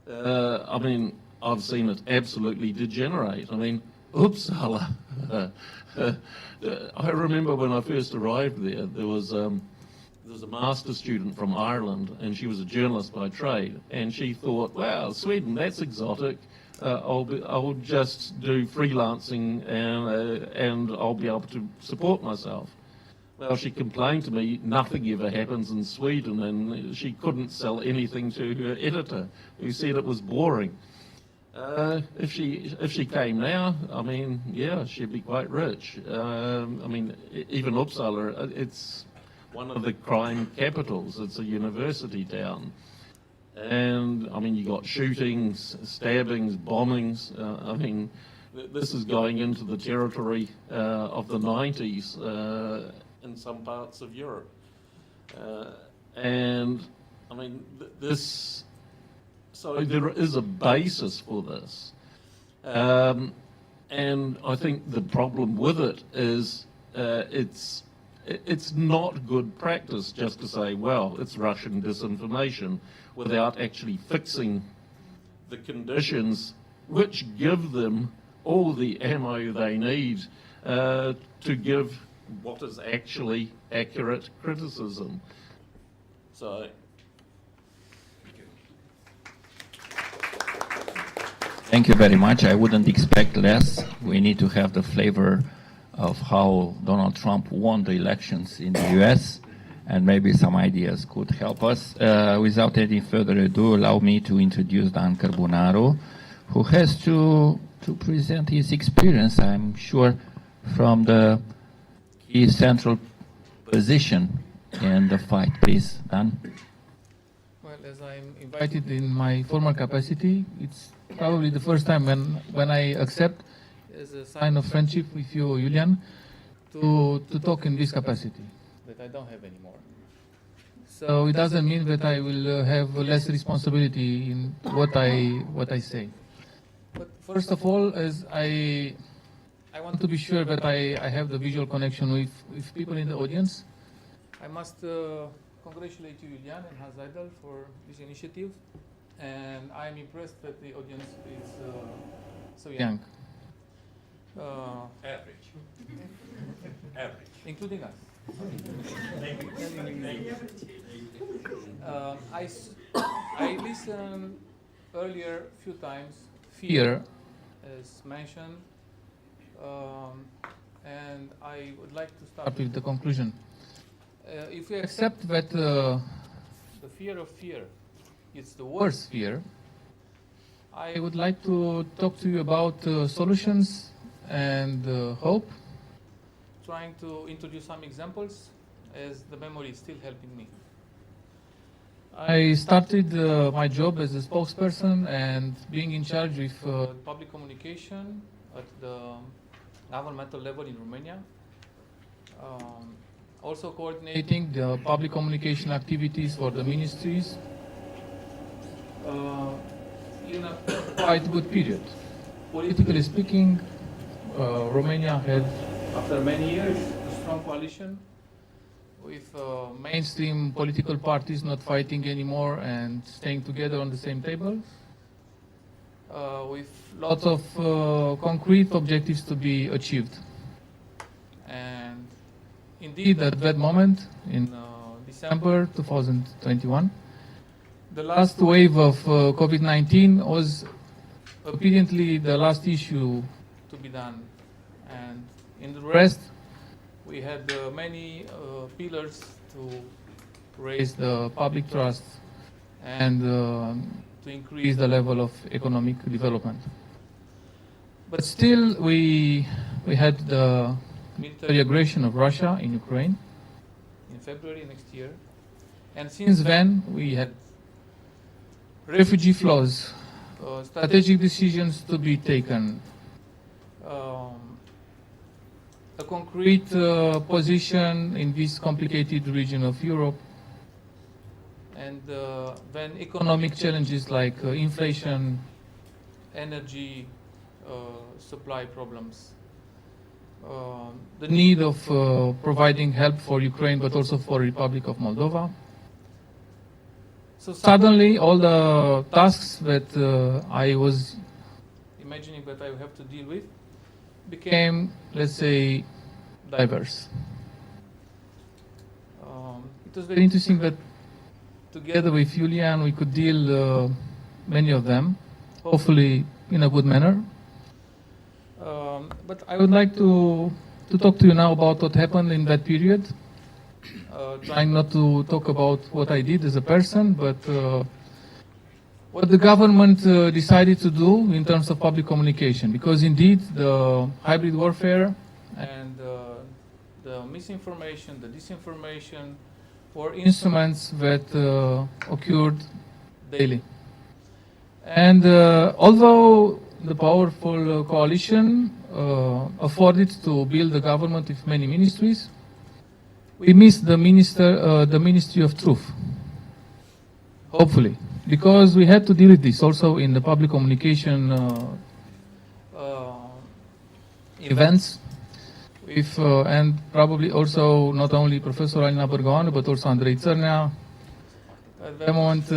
I mean, I've seen it absolutely degenerate. I mean, Uppsala. I remember when I first arrived there was a master student from Ireland, and she was a journalist by trade, and she thought, wow, Sweden, that's exotic. I'll just do freelancing and I'll be able to support myself. Well, she complained to me nothing ever happens in Sweden, and she couldn't sell anything to her editor, who said it was boring. If she came now, I mean, yeah, she'd be quite rich. I mean, even Uppsala, it's one of the crime capitals. It's a university town. And, I mean, you got shootings, stabbings, bombings. I mean, this is going into the territory of the 90s in some parts of Europe. And, I mean, so there is a basis for this. And I think the problem with it is it's not good practice just to say, well, it's Russian disinformation, without actually fixing the conditions which give them all the ammo they need to give what is actually accurate criticism. So. Thank you very much. I wouldn't expect less. We need to have the flavor of how Donald Trump won the elections in the US, and maybe some ideas could help us. Without any further ado, allow me to introduce Dan Carbonaro, who has to present his experience, I'm sure, from the key central position in the fight. Please, Dan. Well, as I'm invited in my former capacity, it's probably the first time when I accept, as a sign of friendship with you, Julian, to talk in this capacity that I don't have anymore. So it doesn't mean that I will have less responsibility in what I say. But first of all, as I want to be sure that I have the visual connection with people in the audience, I must congratulate you, Julian and Hans Seidel, for this initiative. And I'm impressed that the audience is so young. Average. Average. Including us. I listened earlier a few times, fear as mentioned, and I would like to start with the conclusion. If we accept that the fear of fear, it's the worst fear, I would like to talk to you about solutions and hope, trying to introduce some examples as the memory is still helping me. I started my job as a spokesperson and being in charge with public communication at the governmental level in Romania. Also coordinating the public communication activities for the ministries in a quite good period. Politically speaking, Romania had, after many years, a strong coalition with mainstream political parties not fighting anymore and staying together on the same table, with lots of concrete objectives to be achieved. And indeed, at that moment, in December 2021, the last wave of COVID-19 was apparently the last issue to be done. And in the rest, we had many pillars to raise the public trust and to increase the level of economic development. But still, we had the military aggression of Russia in Ukraine in February next year. And since then, we had refugee flows, strategic decisions to be taken, a concrete position in this complicated region of Europe, and then economic challenges like inflation, energy supply problems, the need of providing help for Ukraine but also for the Republic of Moldova. So suddenly all the tasks that I was imagining that I would have to deal with became, let's say, diverse. It was very interesting that together with Julian we could deal many of them, hopefully in a good manner. But I would like to talk to you now about what happened in that period, trying not to talk about what I did as a person, but what the government decided to do in terms of public communication. Because indeed, the hybrid warfare and the misinformation, the disinformation, were instruments that occurred daily. And although the powerful coalition afforded to build a government with many ministries, we missed the Ministry of Truth, hopefully, because we had to deal with this also in the public communication events, with, and probably also not only Professor Alina Bărgoană, but also Andrei Țărnea, at that moment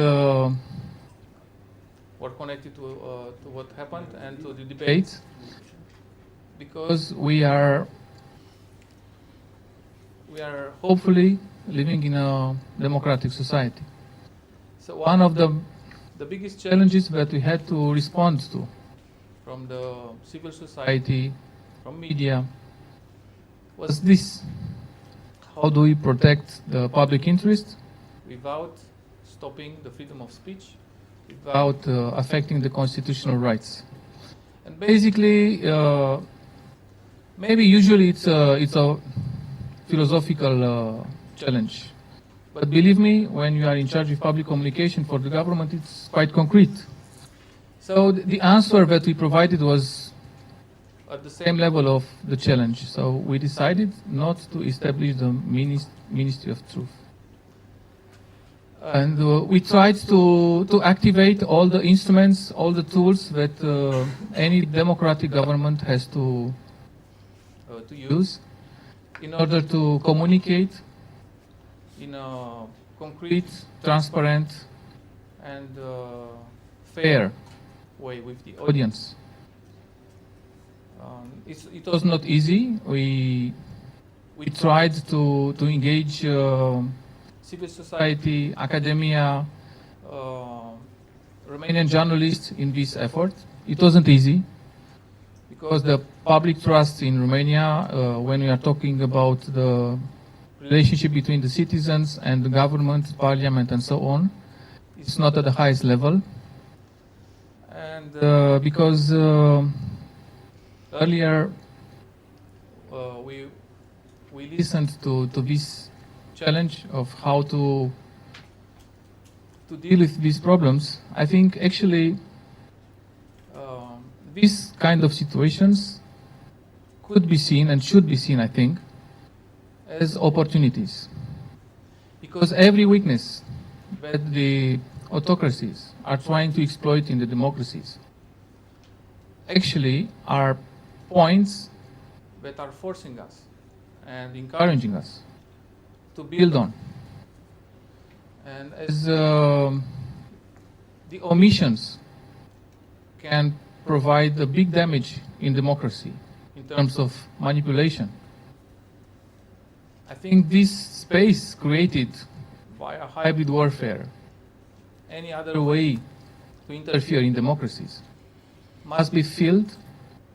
were connected to what happened and to the debates, because we are hopefully living in a democratic society. So one of the biggest challenges that we had to respond to from the civil society, from media, was this: how do we protect the public interest without stopping the freedom of speech, without affecting the constitutional rights? And basically, maybe usually it's a philosophical challenge, but believe me, when you are in charge of public communication for the government, it's quite concrete. So the answer that we provided was at the same level of the challenge. So we decided not to establish the Ministry of Truth. And we tried to activate all the instruments, all the tools that any democratic government has to use in order to communicate in a concrete, transparent, and fair way with the audience. It was not easy. We tried to engage civil society, academia, Romanian journalists in this effort. It wasn't easy, because the public trust in Romania, when we are talking about the relationship between the citizens and the government, parliament, and so on, it's not at the highest level. And because earlier we listened to this challenge of how to deal with these problems, I think actually these kind of situations could be seen and should be seen, I think, as opportunities. Because every weakness that the autocracies are trying to exploit in the democracies actually are points that are forcing us and encouraging us to build on. And as the omissions can provide a big damage in democracy in terms of manipulation, I think this space created via hybrid warfare, any other way to interfere in democracies, must be filled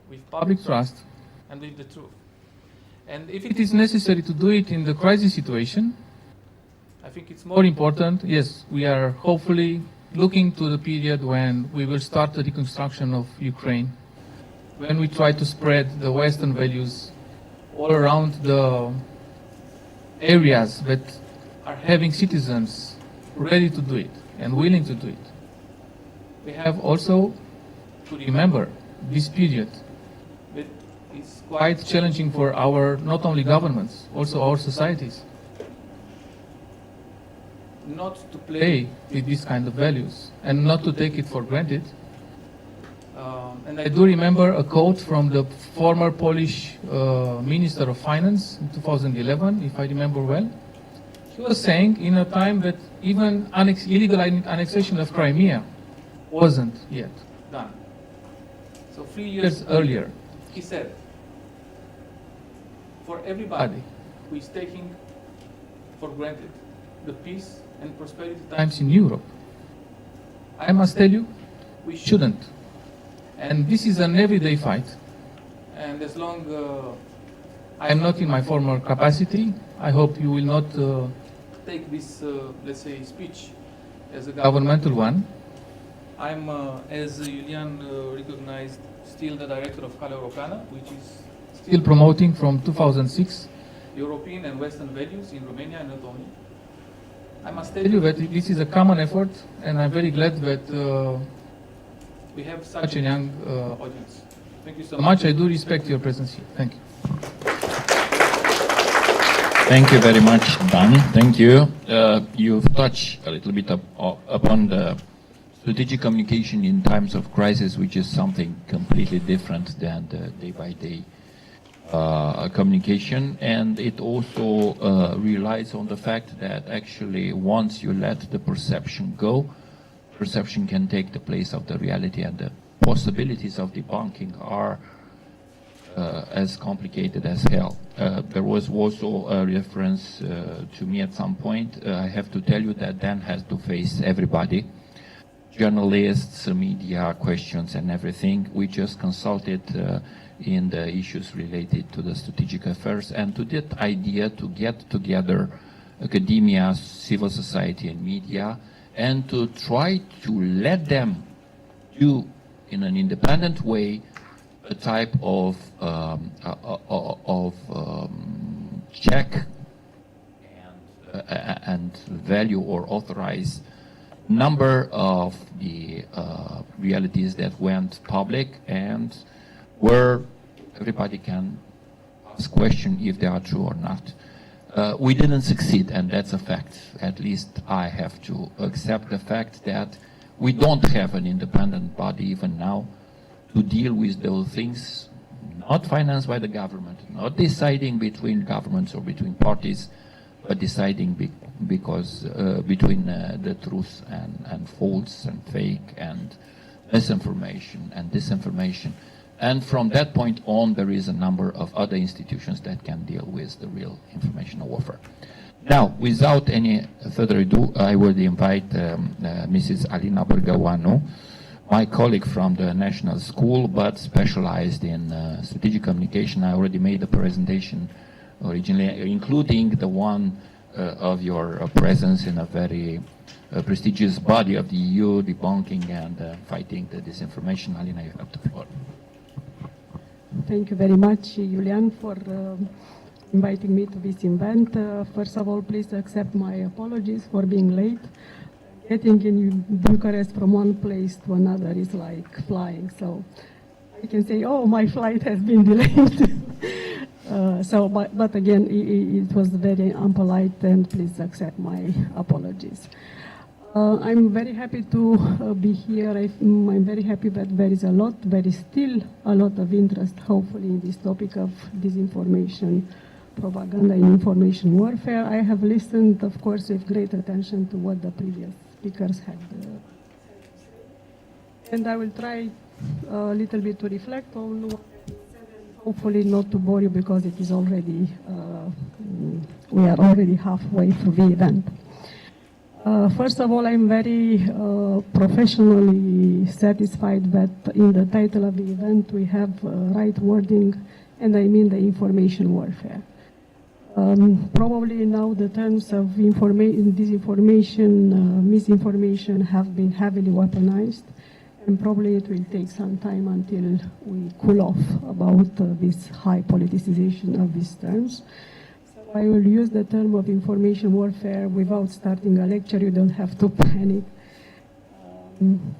with public trust and with the truth. And if it is necessary to do it in the crisis situation, I think it's more important. Yes, we are hopefully looking to the period when we will start the reconstruction of Ukraine, when we try to spread the Western values all around the areas that are having citizens ready to do it and willing to do it. We have also to remember this period that is quite challenging for our, not only governments, also our societies, not to play with these kind of values and not to take it for granted. And I do remember a quote from the former Polish Minister of Finance in 2011, if I remember well. He was saying in a time that even illegal annexation of Crimea wasn't yet done. So 3 years earlier, he said, for everybody who is taking for granted the peace and prosperity times in Europe, I must tell you, we shouldn't. And this is an everyday fight. And as long I am not in my former capacity, I hope you will not take this, let's say, speech as a governmental one. I'm, as Iulian recognized, still the director of Calea Europeană, which is still promoting from 2006 European and Western values in Romania and not only. I must tell you that this is a common effort, and I'm very glad that we have such a young audience. Thank you so much. I do respect your presence here. Thank you. Thank you very much, Dan. Thank you. You've touched a little bit upon the strategic communication in times of crisis, which is something completely different than the day-by-day communication. And it also relies on the fact that actually once you let the perception go, perception can take the place of the reality, and the possibilities of debunking are as complicated as hell. There was also a reference to me at some point. I have to tell you that Dan has to face everybody, journalists, media, questions and everything. We just consulted in the issues related to the strategic affairs, and to that idea to get together academia, civil society and media, and to try to let them do in an independent way a type of check and value or authorize number of the realities that went public, and where everybody can ask question if they are true or not. We didn't succeed, and that's a fact. At least I have to accept the fact that we don't have an independent body even now to deal with those things, not financed by the government, not deciding between governments or between parties, but deciding between the truth and false and fake and misinformation and disinformation. And from that point on, there is a number of other institutions that can deal with the real informational warfare. Now, without any further ado, I would invite Mrs. Alina Bărgăoanu, my colleague from the National School, but specialized in strategic communication. I already made a presentation originally, including the one of your presence in a very prestigious body of the EU, debunking and fighting the disinformation. Alina, you have the floor. Thank you very much, Julian, for inviting me to this event. First of all, please accept my apologies for being late. Getting in Bucharest from one place to another is like flying, so I can say, oh, my flight has been delayed. But again, it was very impolite, and please accept my apologies. I'm very happy to be here. I'm very happy that there is still a lot of interest, hopefully, in this topic of disinformation, propaganda and information warfare. I have listened, of course, with great attention to what the previous speakers had to say. And I will try a little bit to reflect on what I said, and hopefully not to bore you, because it is already, we are already halfway through the event. First of all, I'm very professionally satisfied that in the title of the event we have right wording, and I mean the information warfare. Probably now the terms of disinformation, misinformation have been heavily weaponized, and probably it will take some time until we cool off about this high politicization of these terms. I will use the term of information warfare without starting a lecture. You don't have to panic.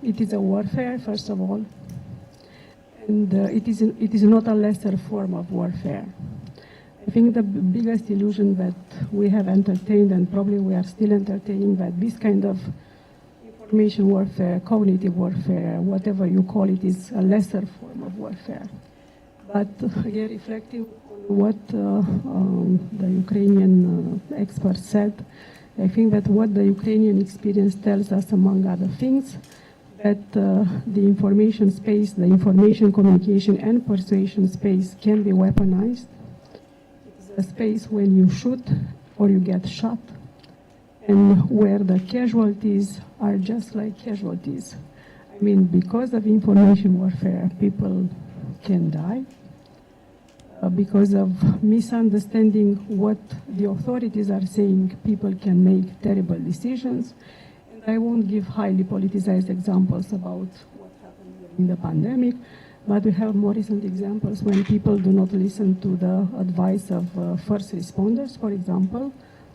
It is a warfare, first of all, and it is not a lesser form of warfare. I think the biggest illusion that we have entertained, and probably we are still entertaining, that this kind of information warfare, cognitive warfare, whatever you call it, is a lesser form of warfare. But again, reflecting what the Ukrainian experts said, I think that what the Ukrainian experience tells us, among other things, that the information space, the information communication and persuasion space can be weaponized. It's a space when you shoot or you get shot, and where the casualties are just like casualties. I mean, because of information warfare, people can die. Because of misunderstanding what the authorities are saying, people can make terrible decisions. And I won't give highly politicized examples about what happened during the pandemic, But we have more recent examples when people do not listen to the advice of first responders, for example,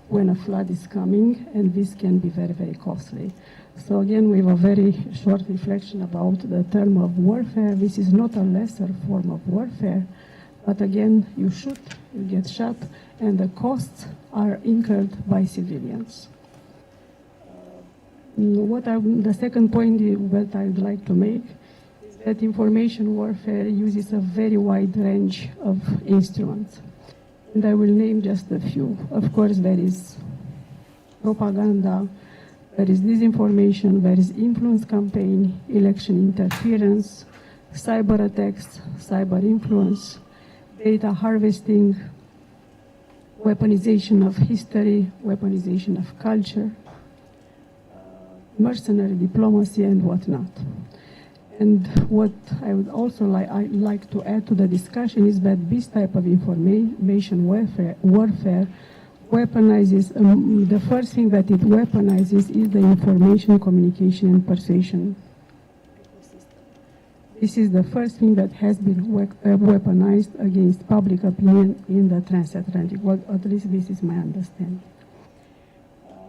when a flood is coming, and this can be very, very costly. So again, we have a very short reflection about the term of warfare. This is not a lesser form of warfare, but again, you shoot, you get shot, and the costs are incurred by civilians. The second point that I would like to make is that information warfare uses a very wide range of instruments. And I will name just a few. Of course, there is propaganda, there is disinformation, there is influence campaign, election interference, cyber attacks, cyber influence, data harvesting, weaponization of history, weaponization of culture, mercenary diplomacy, and whatnot. And what I would also like to add to the discussion is that this type of information warfare weaponizes, the first thing that it weaponizes is the information, communication, and persuasion ecosystem. This is the first thing that has been weaponized against public opinion in the transatlantic. Well, at least this is my understanding.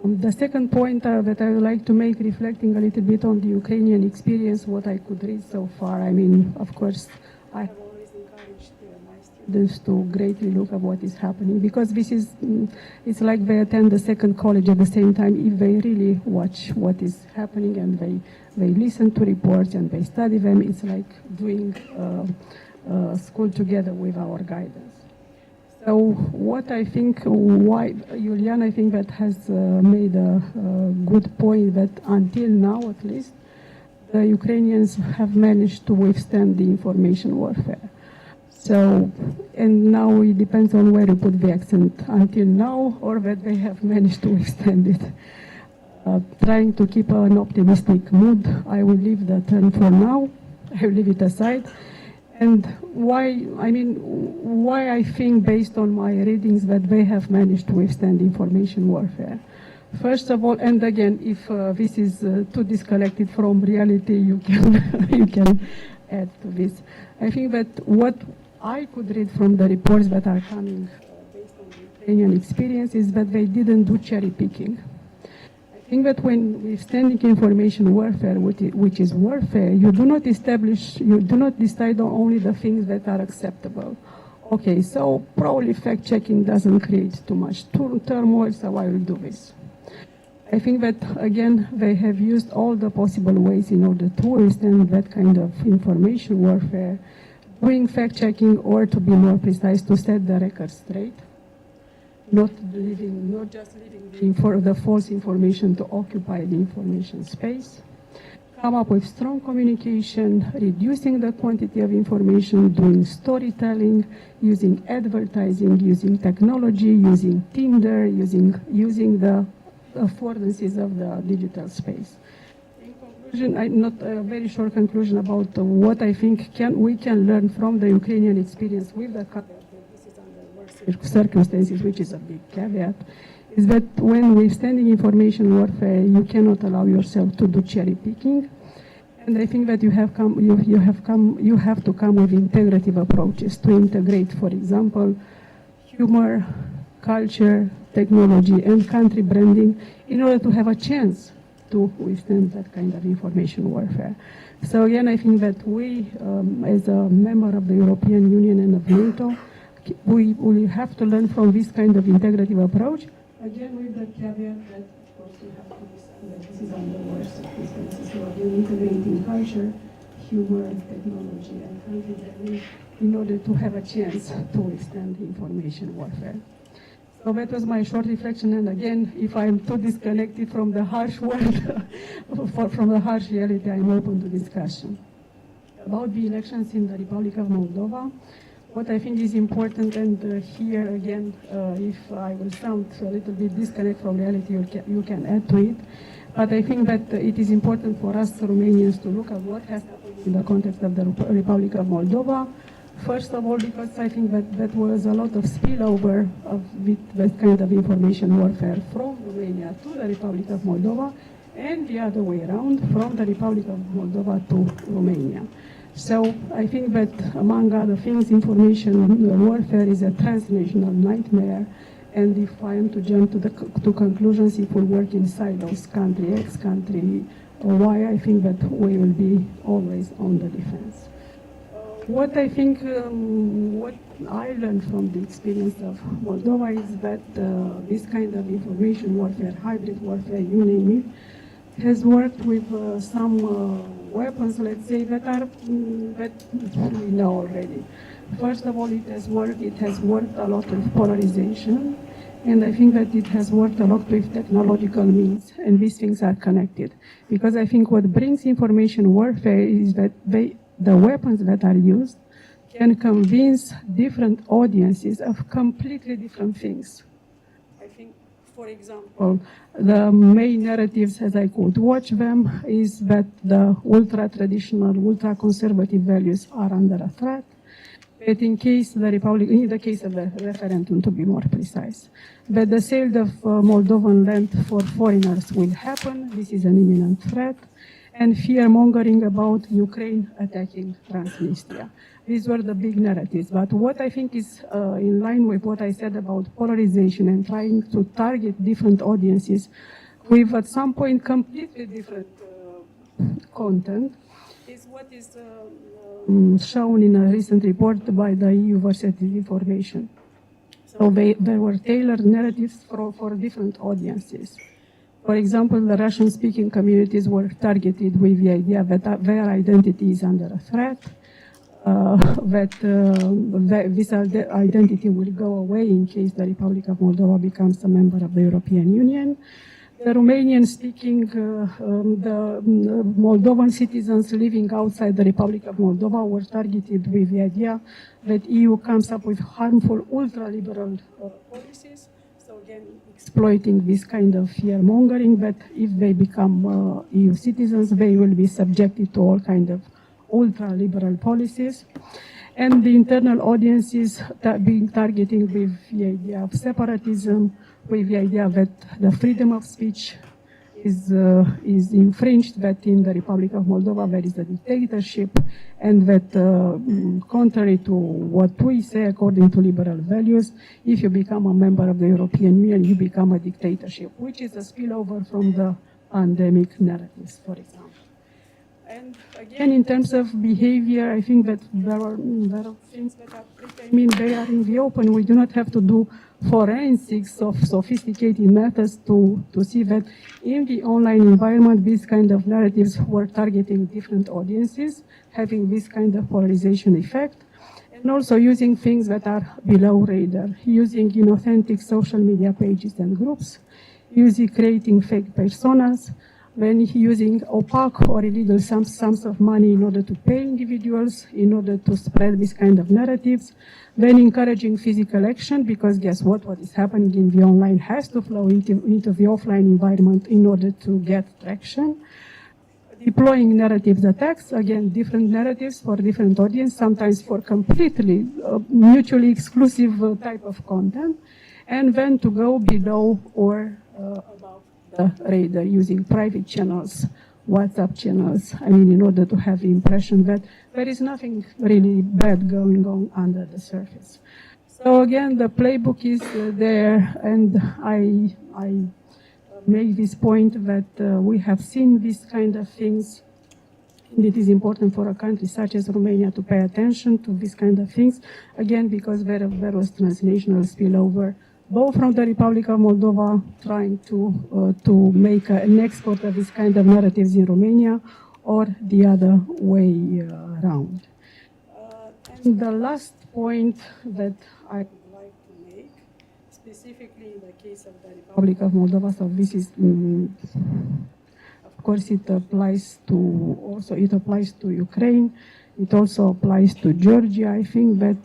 The second point that I would like to make, reflecting a little bit on the Ukrainian experience, what I could read so far. I mean, of course, I have always encouraged my students to greatly look at what is happening, because this is, it's like they attend the second college at the same time if they really watch what is happening and they listen to reports and they study them. It's like doing school together with our guidance. So what I think, why Julian, I think that has made a good point that until now, at least, the Ukrainians have managed to withstand the information warfare. So, and now it depends on where you put the accent, until now, or that they have managed to withstand it. Trying to keep an optimistic mood, I will leave the term for now. I will leave it aside. And why I think, based on my readings, that they have managed to withstand information warfare. First of all, and again, if this is too disconnected from reality, you can add to this. I think that what I could read from the reports that are coming based on the Ukrainian experience is that they didn't do cherry picking. I think that when withstanding information warfare, which is warfare, you do not decide on only the things that are acceptable. Okay, so probably fact-checking doesn't create too much turmoil, so I will do this. I think that, again, they have used all the possible ways in order to withstand that kind of information warfare, doing fact-checking, or to be more precise, to set the record straight. Not just leaving the false information to occupy the information space. Come up with strong communication, reducing the quantity of information, doing storytelling, using advertising, using technology, using Tinder, using the affordances of the digital space. In conclusion, not a very short conclusion about what I think we can learn from the Ukrainian experience with the circumstances, which is a big caveat, is that when withstanding information warfare, you cannot allow yourself to do cherry picking, and I think that you have to come with integrative approaches to integrate, for example, humor, culture, technology, and country branding in order to have a chance to withstand that kind of information warfare. So again, I think that we, as a member of the European Union and of NATO, we have to learn from this kind of integrative approach, again with the caveat that, of course, we have to understand that this is under war circumstances. So again, integrating culture, humor, technology, and country building in order to have a chance to withstand information warfare. So that was my short reflection, and again, if I'm too disconnected from the harsh world, from the harsh reality, I'm open to discussion. About the elections in the Republic of Moldova, what I think is important, and here again, if I will sound a little bit disconnect from reality, you can add to it. But I think that it is important for us Romanians to look at what has happened in the context of the Republic of Moldova. First of all, because I think that there was a lot of spillover of that kind of information warfare from Romania to the Republic of Moldova, and the other way around, from the Republic of Moldova to Romania. So I think that, among other things, information warfare is a transnational nightmare. And if I am to jump to conclusions, if we work in silos, country X, country Y, I think that we will be always on the defense. What I think, what I learned from the experience of Moldova is that this kind of information warfare, hybrid warfare, you name it, has worked with some weapons, let's say, that we know already. First of all, it has worked a lot with polarization, and I think that it has worked a lot with technological means, and these things are connected. Because I think what brings information warfare is that the weapons that are used can convince different audiences of completely different things. I think, for example, the main narratives, as I could watch them, is that the ultra-traditional, ultra-conservative values are under a threat. But in the case of the referendum, to be more precise, that the sale of Moldovan land for foreigners will happen. This is an imminent threat. And fear-mongering about Ukraine attacking Transnistria. These were the big narratives. But what I think is in line with what I said about polarization and trying to target different audiences with, at some point, completely different content, is what is shown in a recent report by the EU versus Disinformation. So they were tailored narratives for different audiences. For example, the Russian-speaking communities were targeted with the idea that their identity is under a threat, that this identity will go away in case the Republic of Moldova becomes a member of the European Union. The Romanian-speaking, the Moldovan citizens living outside the Republic of Moldova were targeted with the idea that EU comes up with harmful ultra-liberal policies. So again, exploiting this kind of fear-mongering, that if they become EU citizens, they will be subjected to all kind of ultra-liberal policies. And the internal audiences being targeting with the idea of separatism, with the idea that the freedom of speech is infringed, that in the Republic of Moldova there is a dictatorship, and that contrary to what we say, according to liberal values, if you become a member of the European Union, you become a dictatorship, which is a spillover from the pandemic narratives, for example. And again, in terms of behavior, I think that there are things that are, they are in the open. We do not have to do forensics of sophisticated methods to see that in the online environment, these kind of narratives were targeting different audiences, having this kind of polarization effect, and also using things that are below radar, using inauthentic social media pages and groups, creating fake personas, when using opaque or illegal sums of money in order to pay individuals, in order to spread this kind of narratives, then encouraging physical action, because guess what is happening in the online has to flow into the offline environment in order to get traction. Deploying narratives attacks, again, different narratives for different audience, sometimes for completely mutually exclusive type of content, and then to go below or above the radar using private channels, WhatsApp channels, in order to have the impression that there is nothing really bad going on under the surface. So again, the playbook is there, and I make this point that we have seen these kind of things, and it is important for a country such as Romania to pay attention to these kind of things, again, because there was transnational spillover, both from the Republic of Moldova trying to make an export of this kind of narratives in Romania, or the other way around. And the last point that I would like to make, specifically in the case of the Republic of Moldova, so this is, of course, it applies to Ukraine, it also applies to Georgia. I think that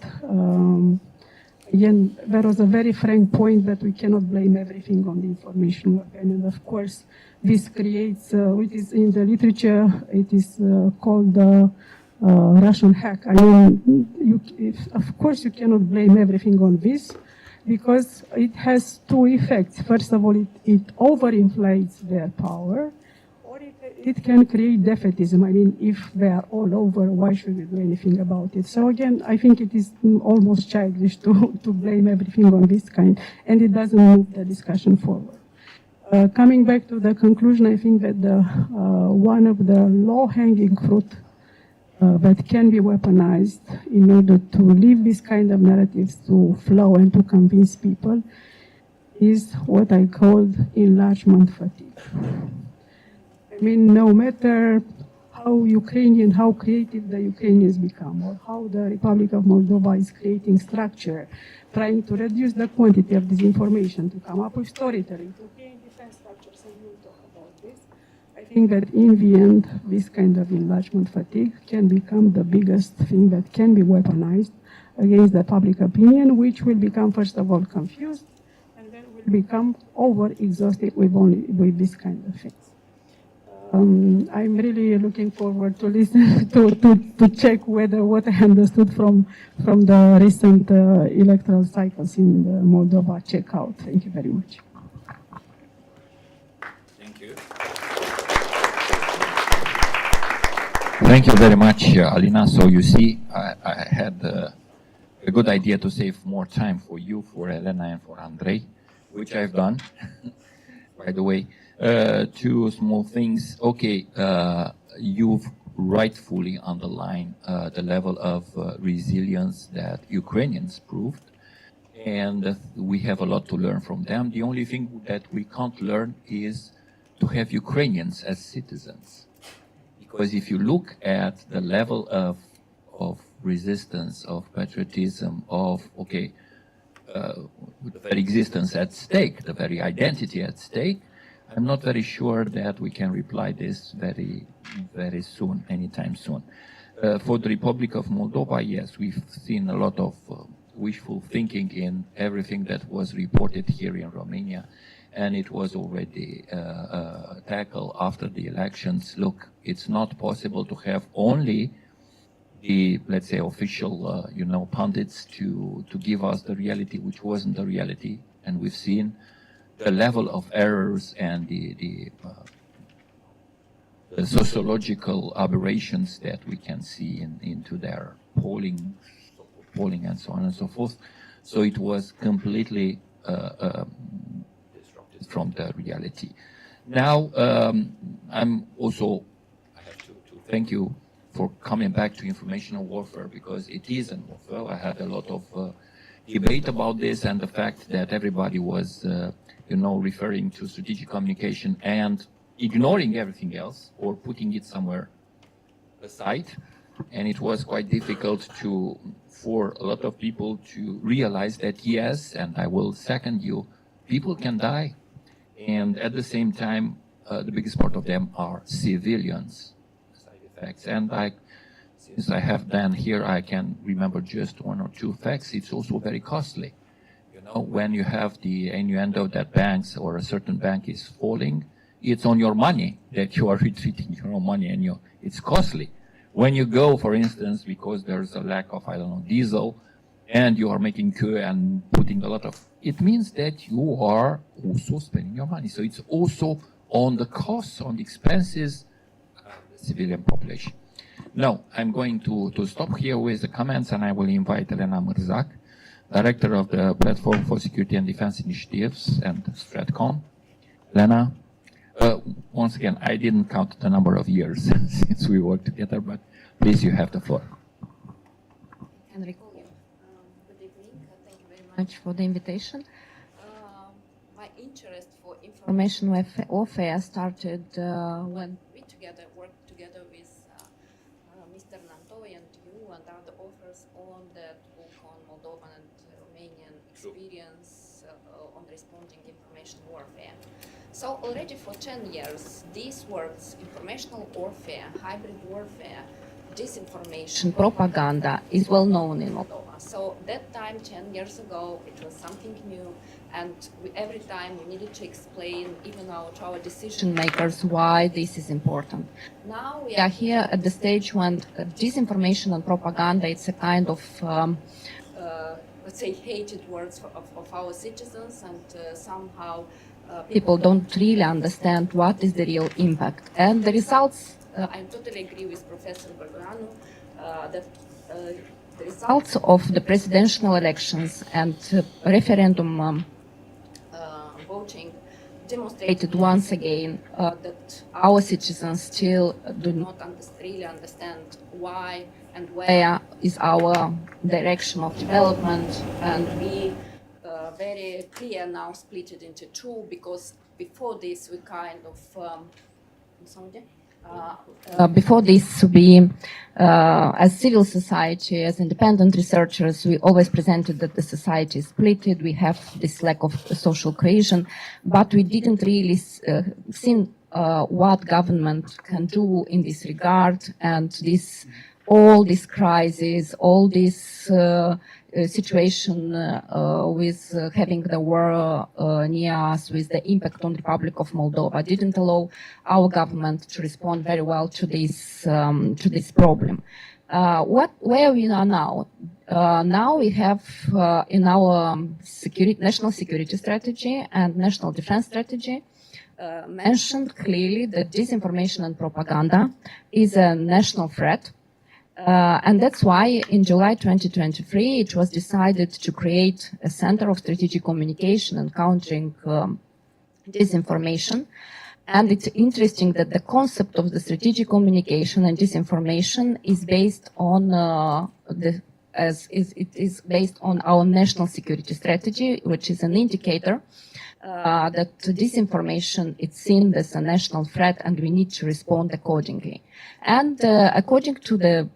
again, there was a very frank point that we cannot blame everything on the information weapon. And of course, this creates, it is in the literature, it is called the Russian hack. Of course, you cannot blame everything on this, because it has two effects. First of all, it overinflates their power, or it can create defeatism. I mean, if they are all over, why should we do anything about it? So again, I think it is almost childish to blame everything on this kind, and it doesn't move the discussion forward. Coming back to the conclusion, I think that one of the low-hanging fruit that can be weaponized in order to leave this kind of narratives to flow and to convince people is what I called enlargement fatigue. I mean, no matter how creative the Ukrainians become, or how the Republic of Moldova is creating structure, trying to reduce the quantity of disinformation, to come up with storytelling, to create defense structures, and we'll talk about this. I think that in the end, this kind of enlargement fatigue can become the biggest thing that can be weaponized against the public opinion, which will become, first of all, confused, and then will become over-exhausted with this kind of things. I'm really looking forward to listen to check whether what I understood from the recent electoral cycles in Moldova check out. Thank you very much. Thank you. Thank you very much, Alina. So you see, I had a good idea to save more time for you, for Elena, and for Andrei, which I've done, by the way. Two small things. Okay, you've rightfully underlined the level of resilience that Ukrainians proved, and we have a lot to learn from them. The only thing that we can't learn is to have Ukrainians as citizens. Because if you look at the level of resistance, of patriotism, of, the very existence at stake, the very identity at stake, I'm not very sure that we can reply this very, very soon, anytime soon. For the Republic of Moldova, yes, we've seen a lot of wishful thinking in everything that was reported here in Romania, and it was already tackled after the elections. Look, it's not possible to have only the, let's say, official, pundits to give us the reality, which wasn't the reality, and we've seen the level of errors and the sociological aberrations that we can see into their polling and so on and so forth. So it was completely disrupted from the reality. Now, I have to thank you for coming back to informational warfare, because it is a warfare. I had a lot of debate about this, and the fact that everybody was referring to strategic communication and ignoring everything else or putting it somewhere aside. And it was quite difficult for a lot of people to realize that, yes, and I will second you, people can die. And at the same time, the biggest part of them are civilians side effects. And since I have Dan here, I can remember just one or two facts. It's also very costly. When you have the innuendo that banks or a certain bank is falling, it's on your money that you are retreating your own money, and it's costly. When you go, for instance, because there's a lack of, diesel, and you are making queue and putting a lot of, it means that you are also spending your money. So it's also on the costs, on the expenses of the civilian population. Now, I'm going to stop here with the comments, and I will invite Elena Mârzac, Director of the Platform for Security and Defense Initiatives and Stratcom. Elena, once again, I didn't count the number of years since we worked together, but please, you have the floor. Enrico, good evening. Thank you very much for the invitation. My interest for information warfare started when we worked together with Mr. Nantoy and you and other authors on that book on Moldovan and Romanian experience on responding information warfare. So already for 10 years, these words, informational warfare, hybrid warfare, disinformation, propaganda, is well known in Moldova. So that time, 10 years ago, it was something new, and every time we needed to explain, even to our decision makers, why this is important. Now we are here at the stage when disinformation and propaganda, it's a kind of let's say, hated words of our citizens, and somehow people don't really understand what is the real impact. And the results, I totally agree with Professor Berganu, that the results of the presidential elections and referendum voting demonstrated once again that our citizens still do not really understand why and where is our direction of development, and we very clear now split it into two, because before this we kind of before this, we, as civil society, as independent researchers, we always presented that the society is splitted, we have this lack of social cohesion, but we didn't really see what government can do in this regard, and this, all this crisis, all this situation with having the war near us, with the impact on the Republic of Moldova, didn't allow our government to respond very well to this problem. Where we are now? Now we have in our national security strategy and national defense strategy mentioned clearly that disinformation and propaganda is a national threat. And that's why in July 2023, it was decided to create a Center of Strategic Communication and Countering Disinformation. And it's interesting that the concept of the strategic communication and disinformation is based on it is based on our national security strategy, which is an indicator that disinformation is seen as a national threat, and we need to respond accordingly. And according to the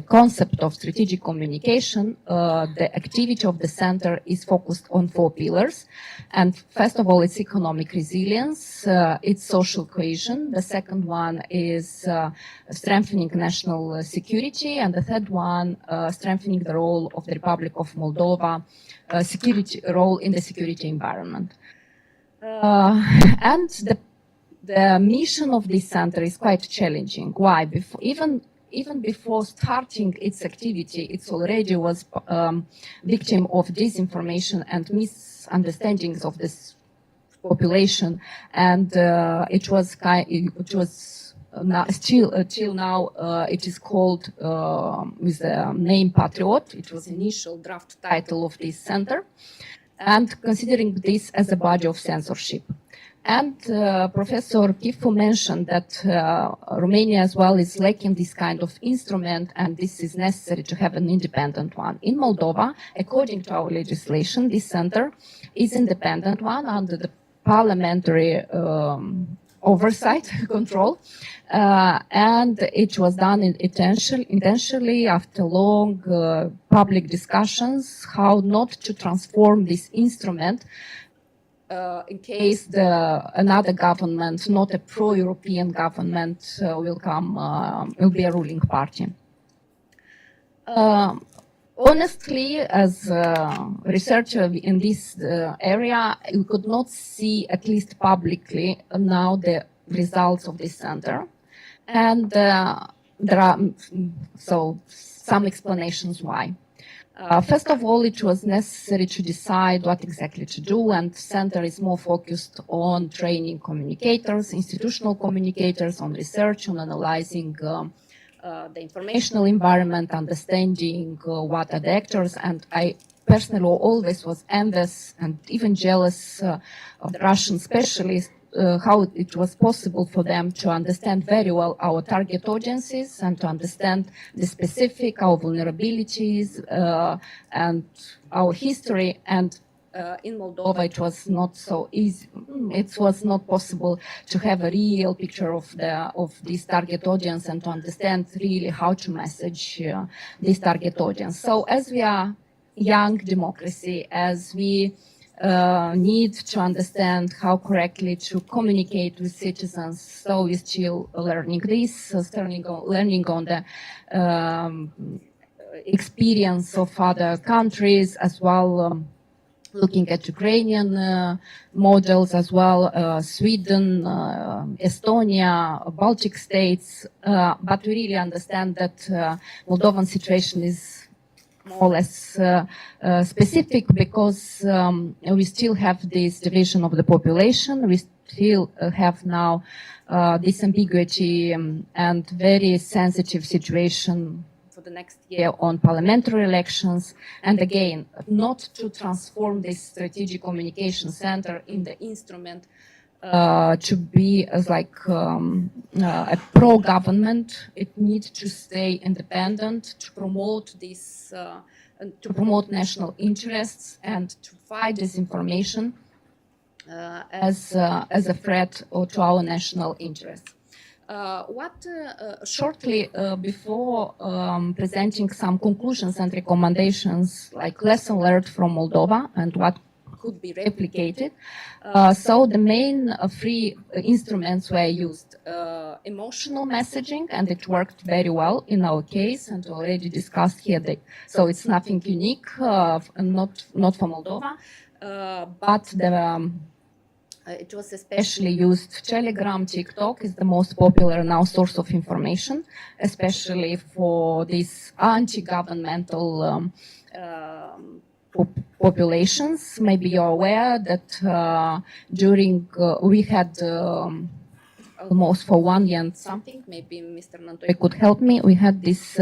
concept of strategic communication, the activity of the center is focused on 4 pillars. And first of all, it's economic resilience, it's social cohesion. The second one is strengthening national security. And the third one, strengthening the role of the Republic of Moldova, role in the security environment. And the mission of this center is quite challenging. Why? Even before starting its activity, it already was victim of disinformation and misunderstandings of this population, and it was till now it is called with the name Patriot. It was initial draft title of this center, and considering this as a body of censorship. And Professor Kifu mentioned that Romania as well is lacking this kind of instrument, and this is necessary to have an independent one. In Moldova, according to our legislation, this center is independent one under the parliamentary oversight control, and it was done intentionally after long public discussions how not to transform this instrument in case another government, not a pro-European government, will be a ruling party. Honestly, as a researcher in this area, we could not see, at least publicly, now the results of this center. And there are some explanations why. First of all, it was necessary to decide what exactly to do, and the center is more focused on training communicators, institutional communicators, on research, on analyzing the informational environment, understanding what are the actors. And I personally always was envious and even jealous of the Russian specialists, how it was possible for them to understand very well our target audiences and to understand the specific, our vulnerabilities and our history. And in Moldova, it was not so easy. It was not possible to have a real picture of this target audience and to understand really how to message this target audience. So as we are young democracy, as we need to understand how correctly to communicate with citizens, so we're still learning this, learning on the experience of other countries as well, looking at Ukrainian models as well, Sweden, Estonia, Baltic states, but we really understand that Moldovan situation is more or less specific because we still have this division of the population. We still have now this ambiguity and very sensitive situation for the next year on parliamentary elections. And again, not to transform this strategic communication center in the instrument to be as like a pro-government. It needs to stay independent, to promote this, to promote national interests and to fight disinformation as a threat to our national interests. Shortly before presenting some conclusions and recommendations, like lesson learned from Moldova and what could be replicated. So the main three instruments were used. Emotional messaging, and it worked very well in our case, and already discussed here. So it's nothing unique, not for Moldova, but it was especially used. Telegram, TikTok is the most popular now source of information, especially for these anti-governmental populations. Maybe you're aware that during we had almost for 1 year and something, maybe Mr. Nantoy could help me, we had this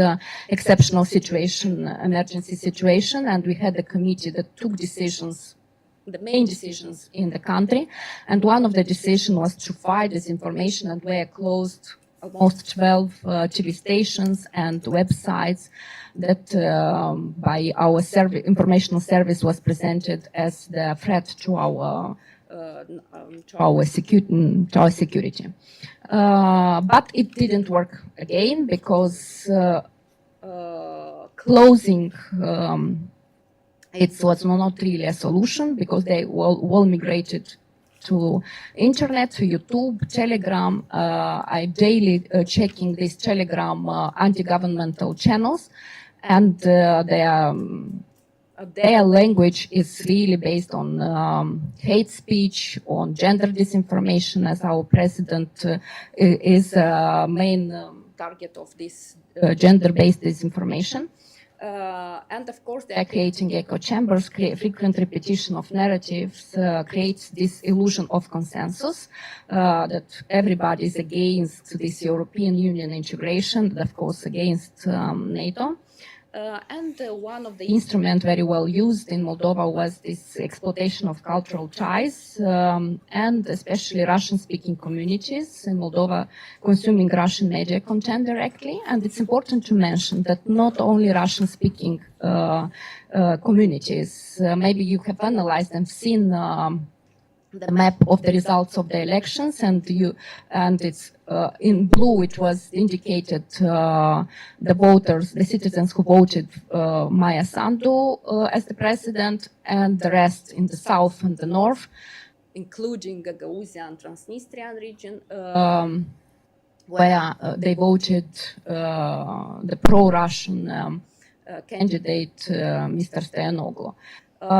exceptional situation, emergency situation, and we had a committee that took decisions, the main decisions in the country, and one of the decisions was to fight disinformation, and were closed almost 12 TV stations and websites that by our informational service was presented as the threat to our security. But it didn't work again because closing it was not really a solution, because they all migrated to internet, to YouTube, Telegram. I daily checking these Telegram anti-governmental channels, and their language is really based on hate speech, on gender disinformation, as our president is main target of this gender-based disinformation. And of course, they are creating echo chambers. Frequent repetition of narratives creates this illusion of consensus that everybody is against this European Union integration, of course against NATO. And one of the instruments very well used in Moldova was this exploitation of cultural ties, and especially Russian-speaking communities in Moldova consuming Russian media content directly. And it's important to mention that not only Russian-speaking communities, maybe you have analyzed and seen the map of the results of the elections, and it's in blue it was indicated the voters, the citizens who voted Maia Sandu as the president, and the rest in the south and the north, including Gagauzia and Transnistrian region, where they voted the pro-Russian candidate, Mr. Stoyanoglu.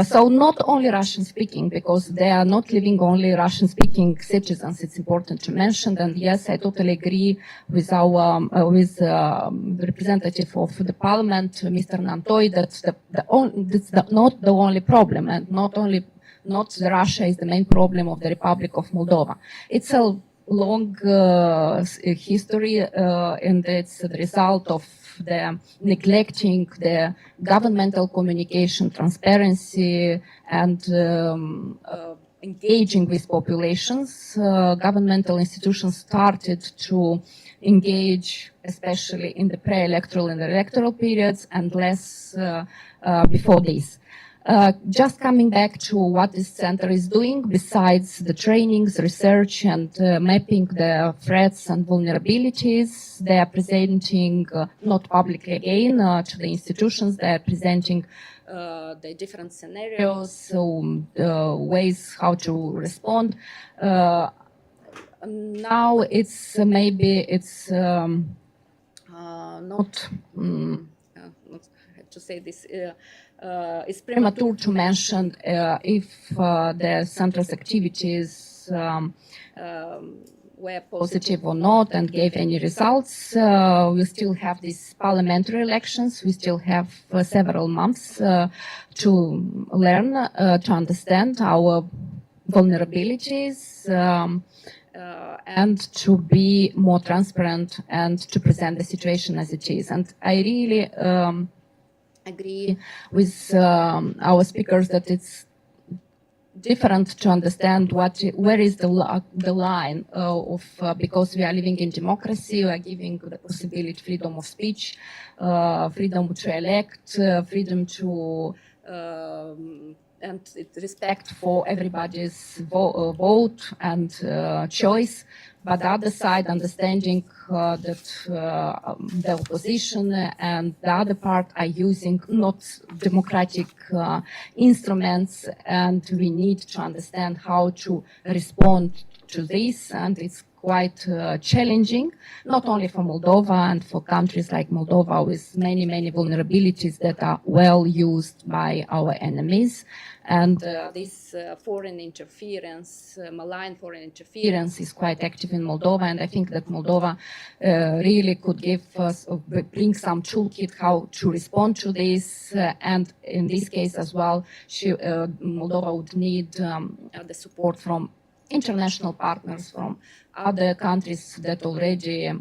So not only Russian-speaking, because they are not living only Russian-speaking citizens. It's important to mention. And yes, I totally agree with our the representative of the parliament, Mr. Nantoy, that that's not the only problem, and not Russia is the main problem of the Republic of Moldova. It's a long history, and it's the result of the neglecting the governmental communication, transparency, and engaging with populations. Governmental institutions started to engage, especially in the pre-electoral and electoral periods, and less before this. Just coming back to what this center is doing, besides the trainings, research, and mapping the threats and vulnerabilities, they are presenting, not publicly again, to the institutions, they are presenting the different scenarios, so ways how to respond. Now it's maybe it's not to say this. It's premature to mention if the center's activities were positive or not and gave any results. We still have these parliamentary elections. We still have several months to learn, to understand our vulnerabilities, and to be more transparent and to present the situation as it is. And I really agree with our speakers that it's different to understand where is the line of because we are living in democracy, we are giving the possibility, freedom of speech, freedom to elect, freedom to and respect for everybody's vote and choice. But the other side, understanding that the opposition and the other part are using not democratic instruments, and we need to understand how to respond to this, and it's quite challenging, not only for Moldova and for countries like Moldova with many, many vulnerabilities that are well used by our enemies. And this foreign interference, malign foreign interference is quite active in Moldova, and I think that Moldova really could give us, bring some toolkit how to respond to this, and in this case as well, Moldova would need the support from international partners, from other countries that already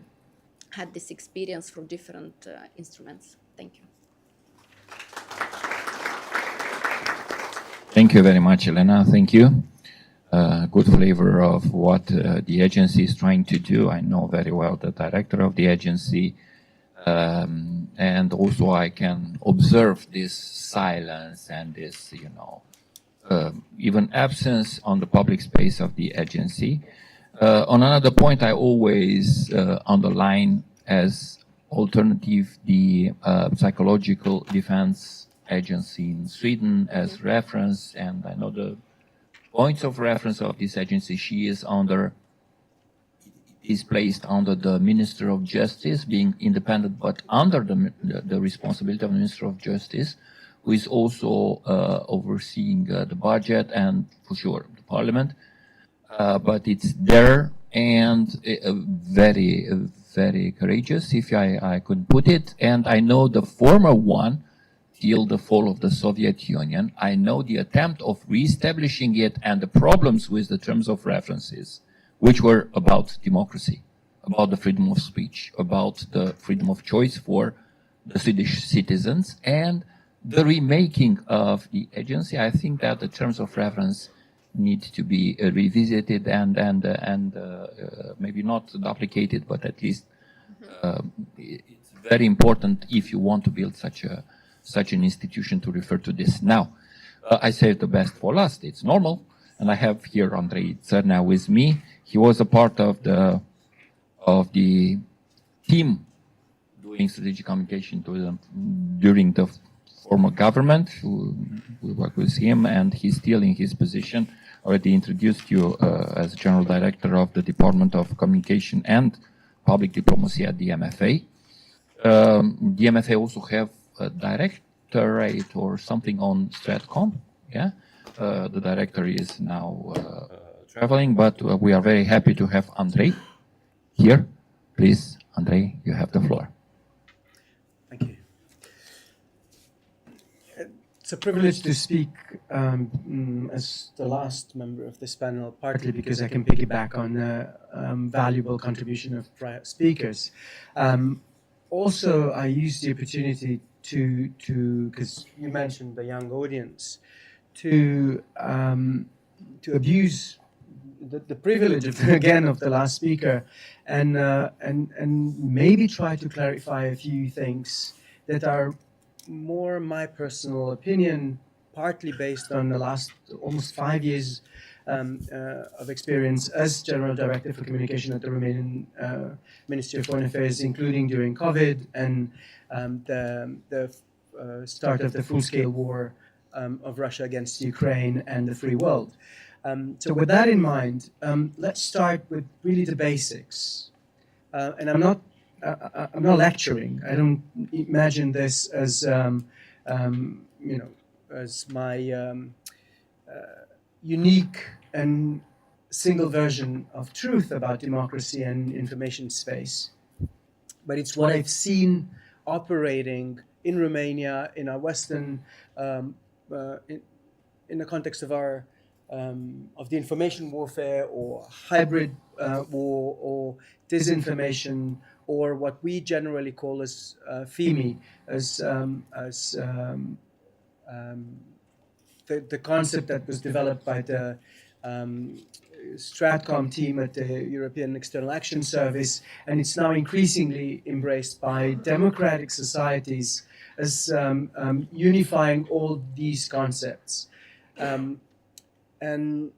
had this experience from different instruments. Thank you. Thank you very much, Elena. Thank you. Good flavor of what the agency is trying to do. I know very well the director of the agency, and also I can observe this silence and this, even absence on the public space of the agency. On another point, I always underline as alternative the psychological defense agency in Sweden as reference, and I know the points of reference of this agency. She is placed under the Minister of Justice, being independent, but under the responsibility of the Minister of Justice, who is also overseeing the budget and, for sure, the parliament. But it's there, and very, very courageous, if I could put it. And I know the former one, till the fall of the Soviet Union. I know the attempt of reestablishing it and the problems with the terms of references, which were about democracy, about the freedom of speech, about the freedom of choice for the Swedish citizens, and the remaking of the agency. I think that the terms of reference need to be revisited and maybe not duplicated, but at least it's very important if you want to build such an institution to refer to this. Now, I saved the best for last. It's normal, and I have here Andrei Țărnea with me. He was a part of the team doing strategic communication to them during the former government. We work with him, and he's still in his position. Already introduced you as General Director of the Department of Communication and Public Diplomacy at the MFA. The MFA also have a directorate or something on Stratcom. Yeah, the director is now traveling, but we are very happy to have Andrei here. Please, Andrei, you have the floor. Thank you. It's a privilege to speak as the last member of this panel, partly because I can piggyback on the valuable contribution of prior speakers. Also, I use the opportunity to because you mentioned the young audience, to abuse the privilege of, again, of the last speaker, and maybe try to clarify a few things that are more my personal opinion, partly based on the last almost 5 years of experience as General Director for Communication at the Romanian Ministry of Foreign Affairs, including during COVID and the start of the full-scale war of Russia against Ukraine and the free world. So with that in mind, let's start with really the basics. And I'm not lecturing. I don't imagine this as as my unique and single version of truth about democracy and information space, but it's what I've seen operating in Romania, in our Western, in the context of our of the information warfare or hybrid war or disinformation or what we generally call as FIMI, as the concept that was developed by the Stratcom team at the European External Action Service, and it's now increasingly embraced by democratic societies as unifying all these concepts. And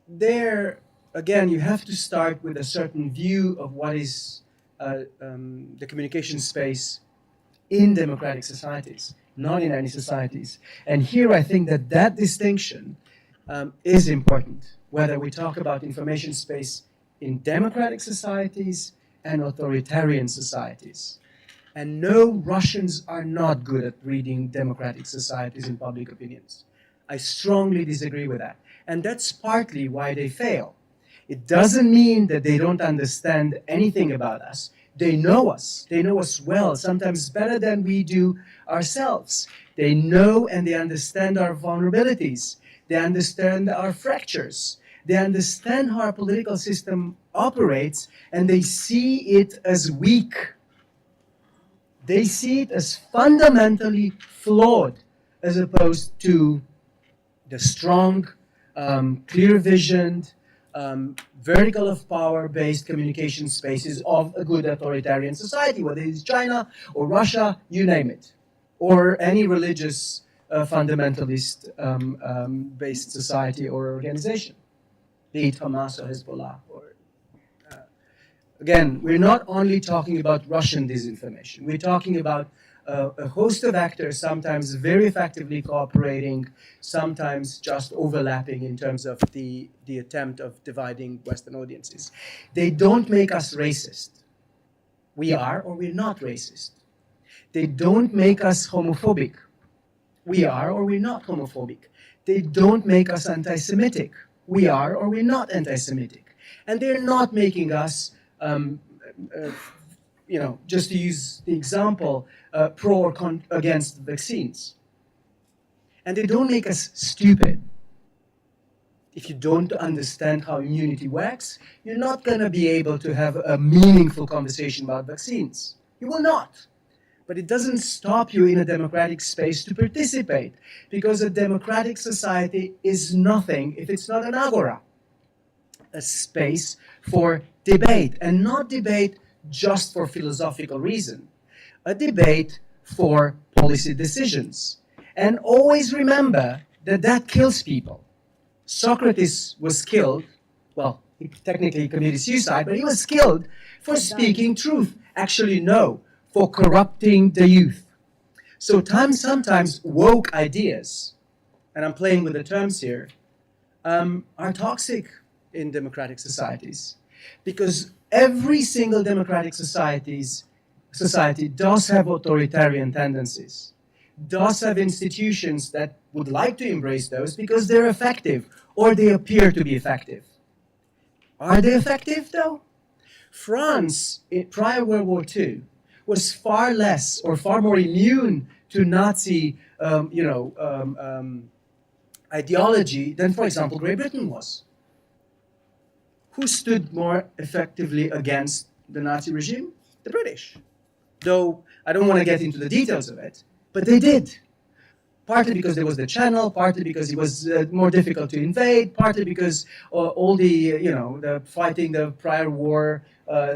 there, again, you have to start with a certain view of what is the communication space in democratic societies, not in any societies. And here I think that that distinction is important, whether we talk about information space in democratic societies and authoritarian societies. And no, Russians are not good at reading democratic societies and public opinions. I strongly disagree with that. And that's partly why they fail. It doesn't mean that they don't understand anything about us. They know us. They know us well, sometimes better than we do ourselves. They know and they understand our vulnerabilities. They understand our fractures. They understand how our political system operates, and they see it as weak. They see it as fundamentally flawed, as opposed to the strong, clear-visioned, vertical of power-based communication spaces of a good authoritarian society, whether it's China or Russia, you name it, or any religious fundamentalist based society or organization, be it Hamas or Hezbollah. Again, we're not only talking about Russian disinformation, we're talking about a host of actors, sometimes very effectively cooperating, sometimes just overlapping in terms of the attempt of dividing Western audiences. They don't make us racist. We are or we're not racist. They don't make us homophobic. We are or we're not homophobic. They don't make us anti-Semitic. We are or we're not anti-Semitic. And they're not making us just to use the example, pro or against vaccines. And they don't make us stupid. If you don't understand how immunity works, you're not going to be able to have a meaningful conversation about vaccines. You will not. But it doesn't stop you in a democratic space to participate, because a democratic society is nothing if it's not an agora, a space for debate, and not debate just for philosophical reason, a debate for policy decisions. And always remember that that kills people. Socrates was killed, well, he technically committed suicide, but he was killed for speaking truth. Actually, no, for corrupting the youth. So sometimes woke ideas, and I'm playing with the terms here, are toxic in democratic societies, because every single democratic society does have authoritarian tendencies, does have institutions that would like to embrace those because they're effective, or they appear to be effective. Are they effective, though? France, prior World War II, was far less or far more immune to Nazi ideology than, for example, Great Britain was. Who stood more effectively against the Nazi regime? The British. Though I don't want to get into the details of it, but they did. Partly because there was the Channel, partly because it was more difficult to invade, partly because all the fighting the prior war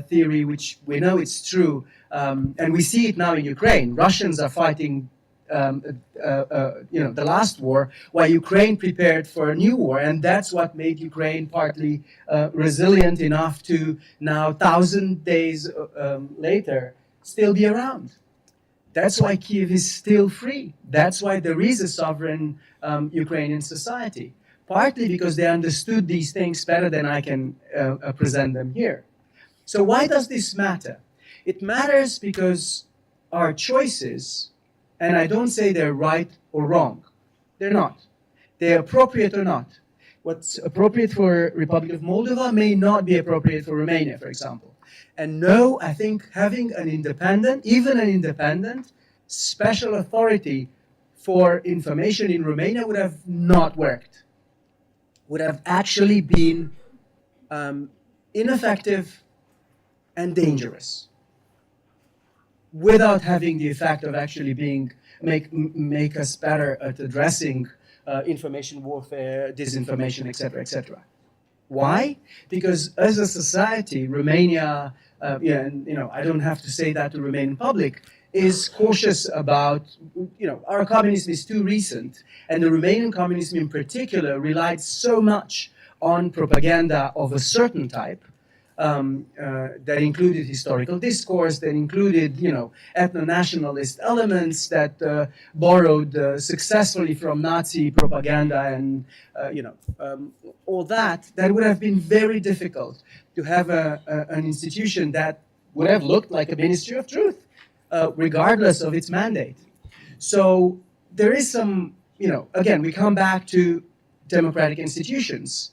theory, which we know it's true, and we see it now in Ukraine. Russians are fighting the last war, while Ukraine prepared for a new war, and that's what made Ukraine partly resilient enough to now, 1,000 days later, still be around. That's why Kiev is still free. That's why there is a sovereign Ukrainian society, partly because they understood these things better than I can present them here. So why does this matter? It matters because our choices, and I don't say they're right or wrong, they're not. They're appropriate or not. what's appropriate for Republic of Moldova may not be appropriate for Romania, for example. And no, I think having an independent, even an independent, special authority for information in Romania would have not worked, would have actually been ineffective and dangerous, without having the effect of actually make us better at addressing information warfare, disinformation, etc., etc. Why? Because as a society, Romania, and I don't have to say that to Romanian public, is cautious about, our communism is too recent, and the Romanian communism in particular relied so much on propaganda of a certain type, that included historical discourse, that included, ethno-nationalist elements, that borrowed successfully from Nazi propaganda, and all that would have been very difficult to have an institution that would have looked like a Ministry of Truth, regardless of its mandate. So there is some, again, we come back to democratic institutions,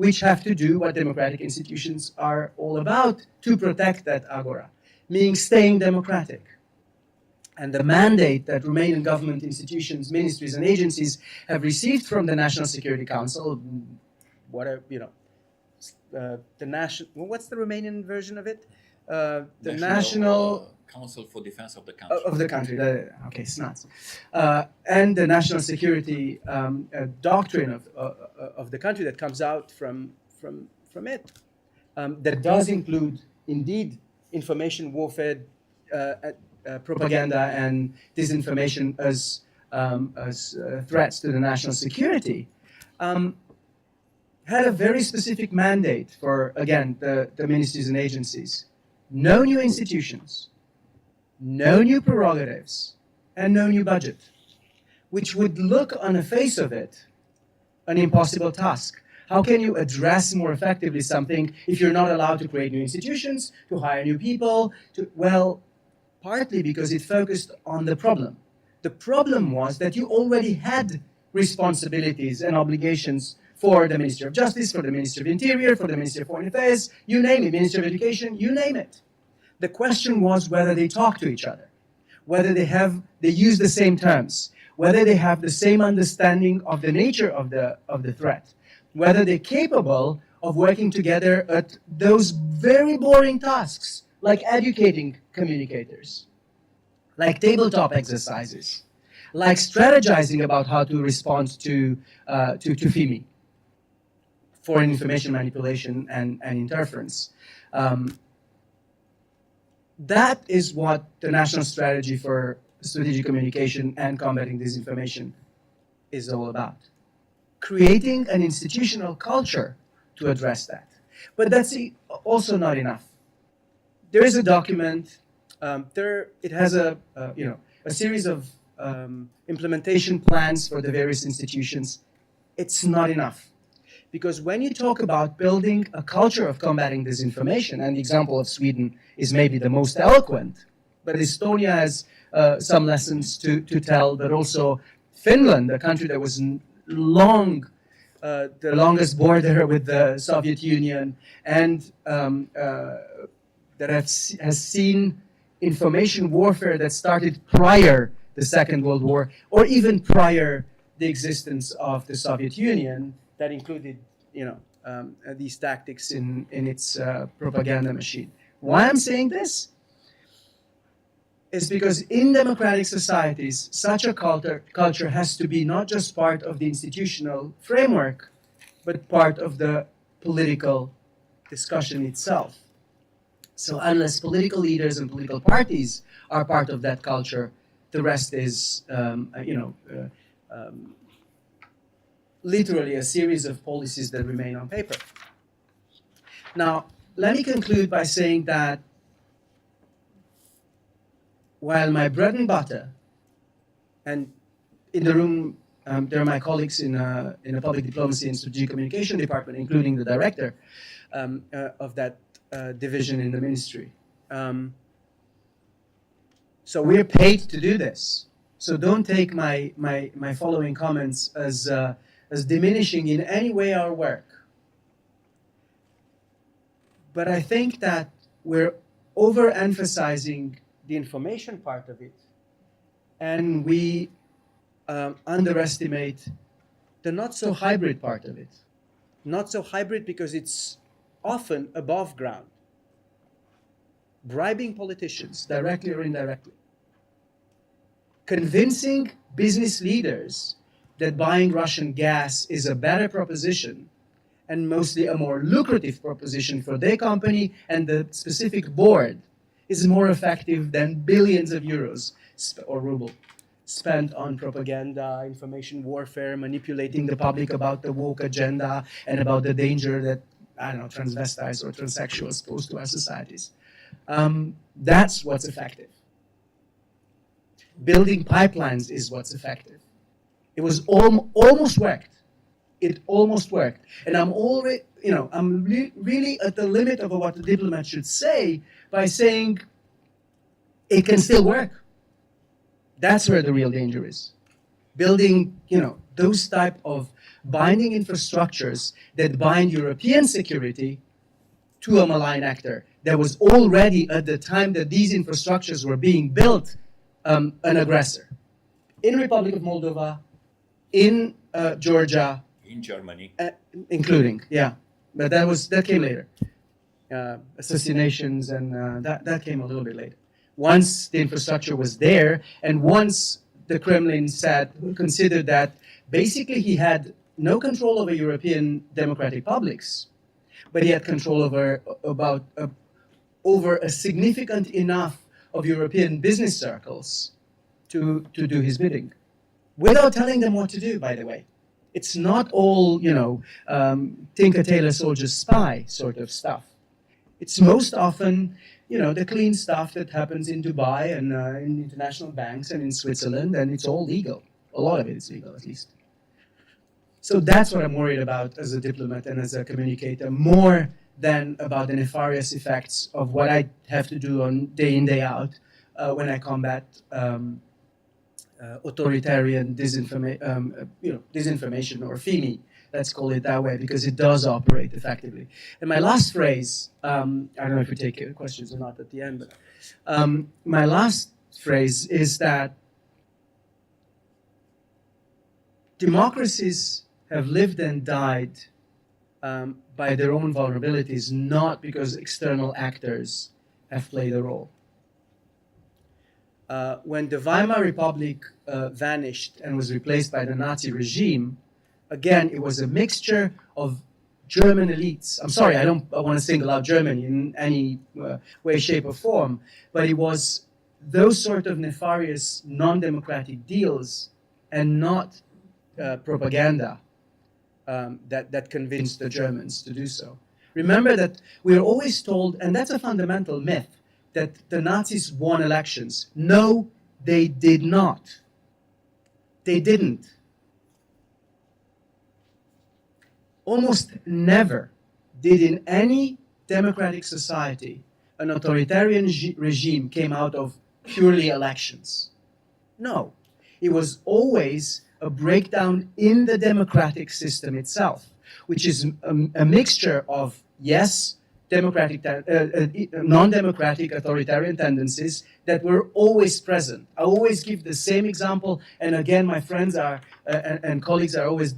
which have to do what democratic institutions are all about, to protect that agora, meaning staying democratic. And the mandate that Romanian government institutions, ministries, and agencies have received from the National Security Council, whatever, the national, what's the Romanian version of it? The National Council for Defense of the Country. Of the country, okay, SNATS. And the national security doctrine of the country that comes out from it, that does include, indeed, information warfare, propaganda, and disinformation as threats to the national security, had a very specific mandate for, again, the ministries and agencies. No new institutions, no new prerogatives, and no new budget, which would look on the face of it an impossible task. How can you address more effectively something if you're not allowed to create new institutions, to hire new people? Well, partly because it focused on the problem. The problem was that you already had responsibilities and obligations for the Ministry of Justice, for the Ministry of Interior, for the Ministry of Foreign Affairs, you name it, Ministry of Education, you name it. The question was whether they talk to each other, whether they use the same terms, whether they have the same understanding of the nature of the threat, whether they're capable of working together at those very boring tasks, like educating communicators, like tabletop exercises, like strategizing about how to respond to FIMI, foreign information manipulation and interference. That is what the National Strategy for Strategic Communication and Combating Disinformation is all about. Creating an institutional culture to address that. But that's also not enough. There is a document, it has a series of implementation plans for the various institutions. It's not enough. Because when you talk about building a culture of combating disinformation, and the example of Sweden is maybe the most eloquent, but Estonia has some lessons to tell, but also Finland, a country that was the longest border with the Soviet Union, and that has seen information warfare that started prior the Second World War, or even prior the existence of the Soviet Union, that included, these tactics in its propaganda machine. Why I'm saying this is because in democratic societies, such a culture has to be not just part of the institutional framework, but part of the political discussion itself. So unless political leaders and political parties are part of that culture, the rest is, literally a series of policies that remain on paper. Now, let me conclude by saying that while my bread and butter, and in the room there are my colleagues in a public diplomacy and strategic communication department, including the director of that division in the ministry. So we're paid to do this. So don't take my following comments as as diminishing in any way our work. But I think that we're overemphasizing the information part of it, and we underestimate the not so hybrid part of it. Not so hybrid because it's often above ground. Bribing politicians, directly or indirectly. Convincing business leaders that buying Russian gas is a better proposition and mostly a more lucrative proposition for their company and the specific board is more effective than billions of euros or ruble spent on propaganda, information warfare, manipulating the public about the woke agenda and about the danger that, I don't know, transvestites or transsexuals pose to our societies. That's what's effective. Building pipelines is what's effective. It was almost worked. It almost worked. And I'm already, I'm really at the limit of what the diplomat should say by saying it can still work. That's where the real danger is. Building, those type of binding infrastructures that bind European security to a malign actor that was already, at the time that these infrastructures were being built, an aggressor. In Republic of Moldova, in Georgia, In Germany. including, yeah, but that came later. Assassinations and that came a little bit later. Once the infrastructure was there, and once the Kremlin considered that basically he had no control over European democratic publics, but he had control over a significant enough of European business circles to do his bidding, without telling them what to do, by the way. It's not all, Tinker Tailor Soldier Spy sort of stuff. It's most often, the clean stuff that happens in Dubai and in international banks and in Switzerland, and it's all legal. A lot of it is legal, at least. So that's what I'm worried about as a diplomat and as a communicator, more than about the nefarious effects of what I have to do on day in, day out when I combat authoritarian disinformation or FIMI, let's call it that way, because it does operate effectively. And my last phrase, I don't know if we take questions or not at the end, but my last phrase is that democracies have lived and died by their own vulnerabilities, not because external actors have played a role. When the Weimar Republic vanished and was replaced by the Nazi regime, again, it was a mixture of German elites. I'm sorry, I don't want to single out Germany in any way, shape, or form, but it was those sort of nefarious, non-democratic deals and not propaganda that convinced the Germans to do so. Remember that we're always told, and that's a fundamental myth, that the Nazis won elections. No, they did not. They didn't. Almost never did in any democratic society an authoritarian regime came out of purely elections. No, it was always a breakdown in the democratic system itself, which is a mixture of, yes, democratic, non-democratic authoritarian tendencies that were always present. I always give the same example, and again, my friends and colleagues are always,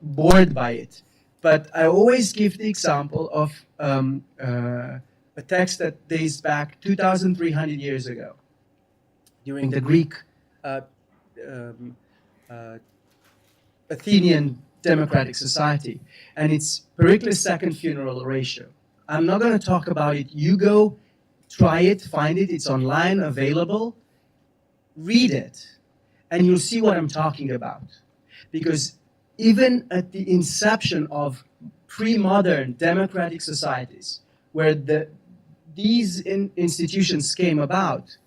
bored by it. But I always give the example of a text that dates back 2,300 years ago, during the Greek Athenian democratic society, and it's Pericles' second funeral oratio. I'm not going to talk about it. You go, try it, find it. It's online, available. Read it, and you'll see what I'm talking about. Because even at the inception of pre-modern democratic societies, where these institutions came about,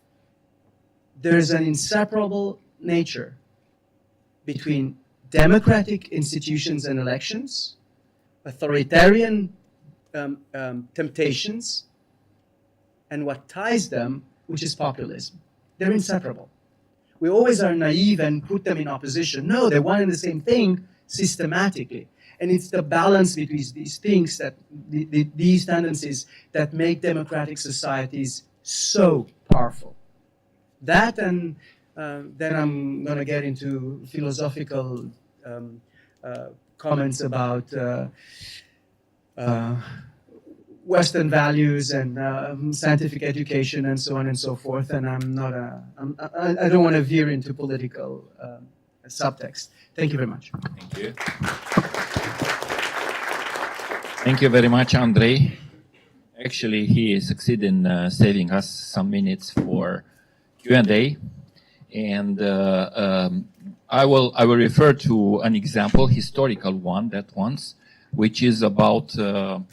there's an inseparable nature between democratic institutions and elections, authoritarian temptations, and what ties them, which is populism. They're inseparable. We always are naive and put them in opposition. No, they're one and the same thing systematically. And it's the balance between these things, that these tendencies, that make democratic societies so powerful. That, and then I'm going to get into philosophical comments about Western values and scientific education and so on and so forth. And I don't want to veer into political subtext. Thank you very much. Thank you. Thank you very much, Andrei. Actually, he succeeded in saving us some minutes for Q&A. And I will refer to an example, historical one, which is about the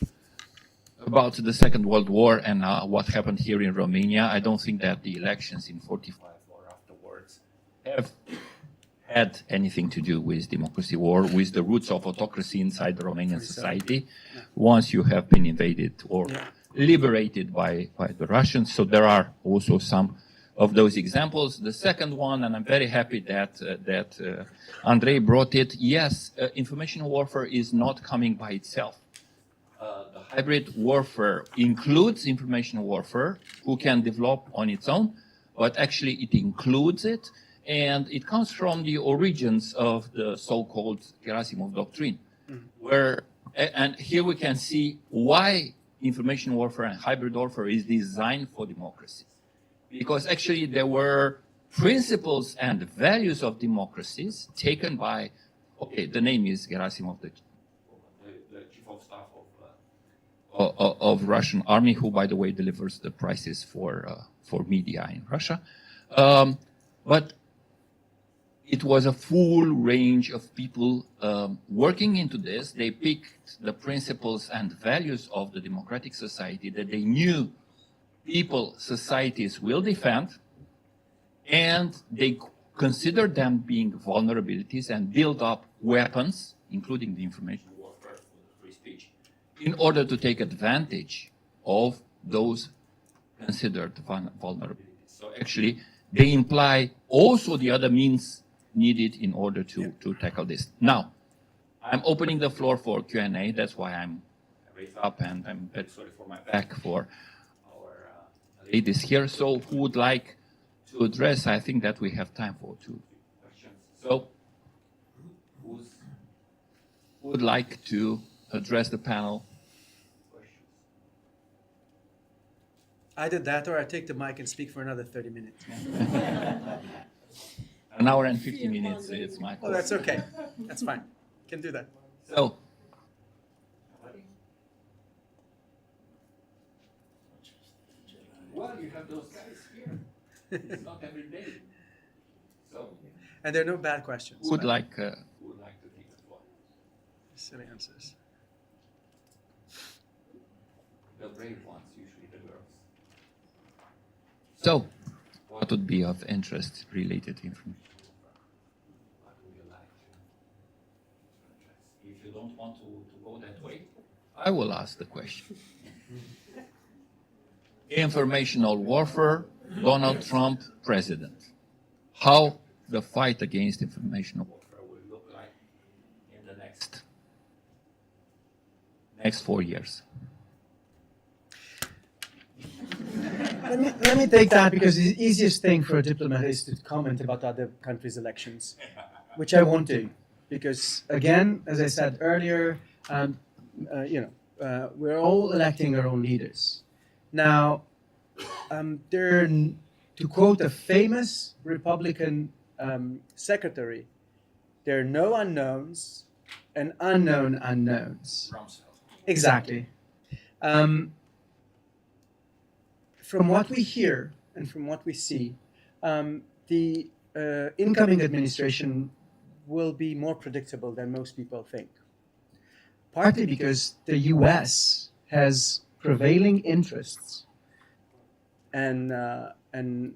Second World War and what happened here in Romania. I don't think that the elections in 45 or afterwards have had anything to do with democracy or with the roots of autocracy inside the Romanian society once you have been invaded or liberated by the Russians. So there are also some of those examples. The second one, and I'm very happy that Andrei brought it, yes, information warfare is not coming by itself. The hybrid warfare includes information warfare, who can develop on its own, but actually it includes it, and it comes from the origins of the so-called Gerasimov doctrine, and here we can see why information warfare and hybrid warfare is designed for democracy. Because actually there were principles and values of democracies taken by, okay, the name is Gerasimov, the chief of staff of Russian army, who, by the way, delivers the prices for media in Russia. But it was a full range of people working into this. They picked the principles and values of the democratic society that they knew societies will defend, and they considered them being vulnerabilities and build up weapons, including the information warfare for the free speech, in order to take advantage of those considered vulnerabilities. So actually, they imply also the other means needed in order to tackle this. Now, I'm opening the floor for Q&A. That's why I'm raised up, and I'm very sorry for my back for our ladies here. So who would like to address? I think that we have time for 2 questions. So who would like to address the panel? Either that or I take the mic and speak for another 30 minutes. An hour and 50 minutes, it's my call. Oh, that's okay. That's fine. Can do that. So, well, you have those guys here. It's not every day. So, and there are no bad questions. Who would like to take the floor? Silly answers. The brave ones, usually the girls. So, what would be of interest related information? What would you like to address? If you don't want to go that way, I will ask the question. Informational warfare, Donald Trump president. How the fight against informational warfare will look like in the next 4 years? Let me take that, because the easiest thing for a diplomat is to comment about other countries' elections, which I won't do, because again, as I said earlier, we're all electing our own leaders. Now, to quote a famous Republican secretary, there are no unknowns and unknown unknowns. Exactly. From what we hear and from what we see, the incoming administration will be more predictable than most people think. Partly because the US has prevailing interests and an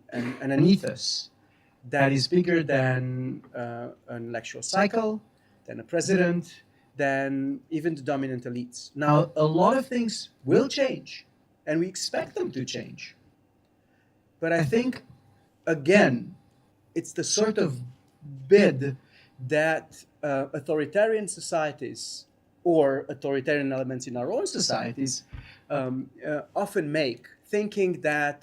ethos that is bigger than an electoral cycle, than a president, than even the dominant elites. Now, a lot of things will change, and we expect them to change. But I think, again, it's the sort of bid that authoritarian societies or authoritarian elements in our own societies often make, thinking that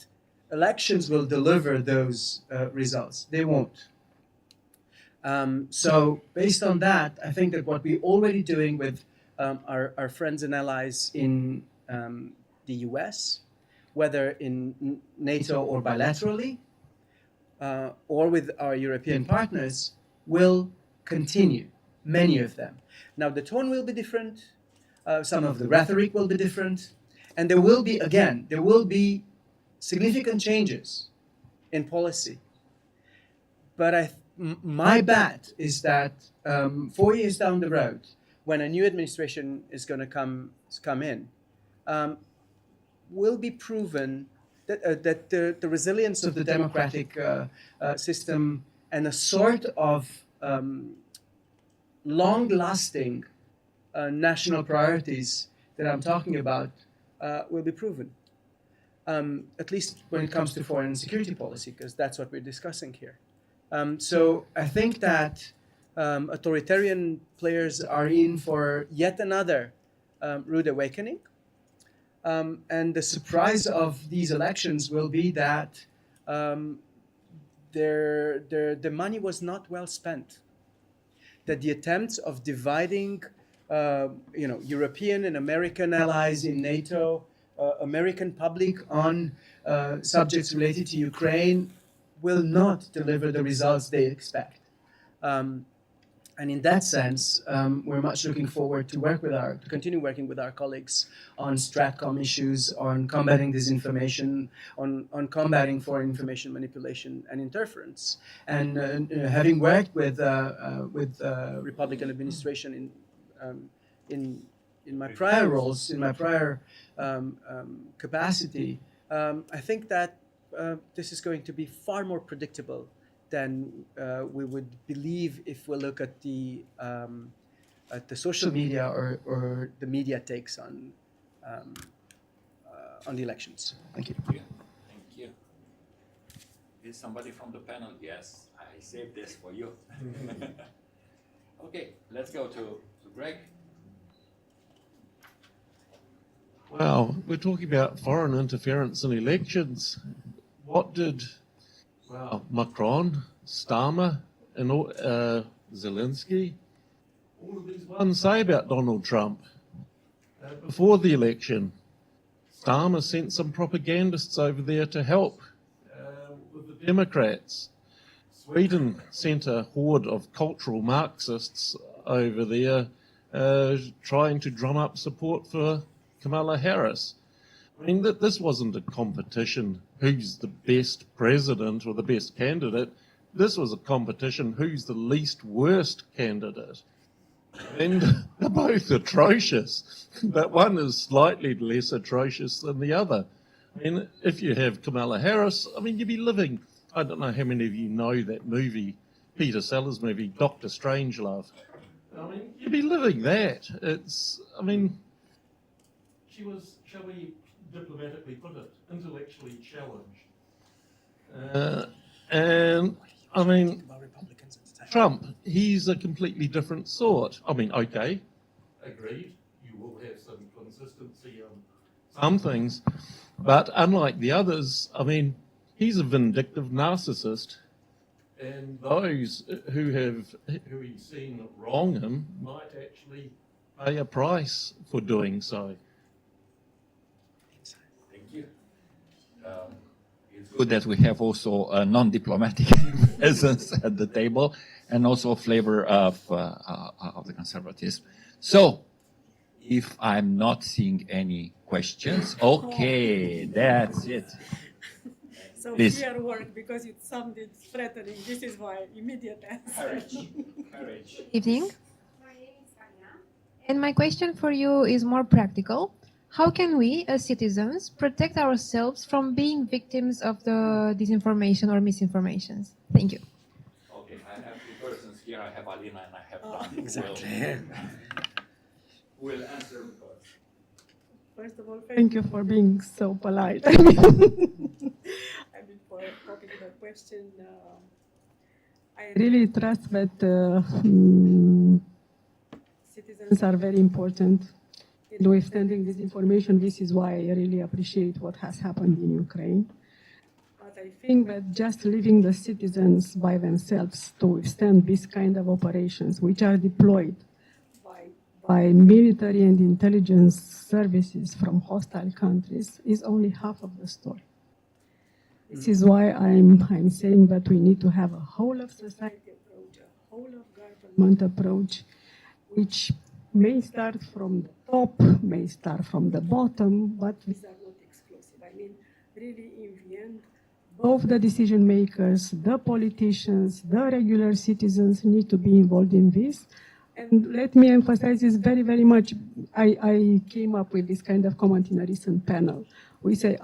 elections will deliver those results. They won't. So based on that, I think that what we're already doing with our friends and allies in the US, whether in NATO or bilaterally, or with our European partners, will continue, many of them. Now, the tone will be different, some of the rhetoric will be different, and there will be, again, there will be significant changes in policy. But my bet is that 4 years down the road, when a new administration is going to come in, will be proven that the resilience of the democratic system and a sort of long-lasting national priorities that I'm talking about will be proven, at least when it comes to foreign and security policy, because that's what we're discussing here. So I think that authoritarian players are in for yet another rude awakening. And the surprise of these elections will be that the money was not well spent. That the attempts of dividing, European and American allies in NATO, American public on subjects related to Ukraine, will not deliver the results they expect. And in that sense, we're much looking forward to continue working with our colleagues on Stratcom issues, on combating disinformation, on combating foreign information manipulation and interference. And having worked with Republican administration in my prior roles, in my prior capacity, I think that this is going to be far more predictable than we would believe if we look at the social media or the media takes on the elections. Thank you. Thank you. Is somebody from the panel? Yes, I saved this for you. Okay, let's go to Greg. Wow, we're talking about foreign interference in elections. What did Macron, Starmer, and Zelensky, all of these ones say about Donald Trump? Before the election, Starmer sent some propagandists over there to help with the Democrats. Sweden sent a horde of cultural Marxists over there trying to drum up support for Kamala Harris. I mean, this wasn't a competition who's the best president or the best candidate. This was a competition who's the least worst candidate. And they're both atrocious, but one is slightly less atrocious than the other. I mean, if you have Kamala Harris, I mean, you'd be living, I don't know how many of you know that movie, Peter Sellers movie, Dr. Strangelove. I mean, you'd be living that. She was, shall we diplomatically put it, intellectually challenged. And I mean, Trump, he's a completely different sort. I mean, okay, agreed, you will have some consistency on some things, but unlike the others, I mean, he's a vindictive narcissist, and those who he's seen wrong him might actually pay a price for doing so. Thank you. It's good that we have also a non-diplomatic presence at the table, and also a flavor of the conservatism. So, if I'm not seeing any questions, okay, that's it. So Please. fear work because it sounded threatening. This is why immediate answer. Courage. Evening. And my question for you is more practical. How can we, as citizens, protect ourselves from being victims of the disinformation or misinformations? Thank you. Okay, I have two persons here. I have Alina and I have Dan. Exactly. We'll answer first. First of all, thank you for being so polite. I mean, for popping that question. I really trust that citizens are very important in withstanding disinformation. This is why I really appreciate what has happened in Ukraine. But I think that just leaving the citizens by themselves to withstand this kind of operations, which are deployed by military and intelligence services from hostile countries, is only half of the story. This is why I'm saying that we need to have a whole of society approach, a whole of government approach, which may start from the top, may start from the bottom, but these are not exclusive. I mean, really, in the end, both the decision makers, the politicians, the regular citizens need to be involved in this. And let me emphasize this very, very much. I came up with this kind of comment in a recent panel. We say,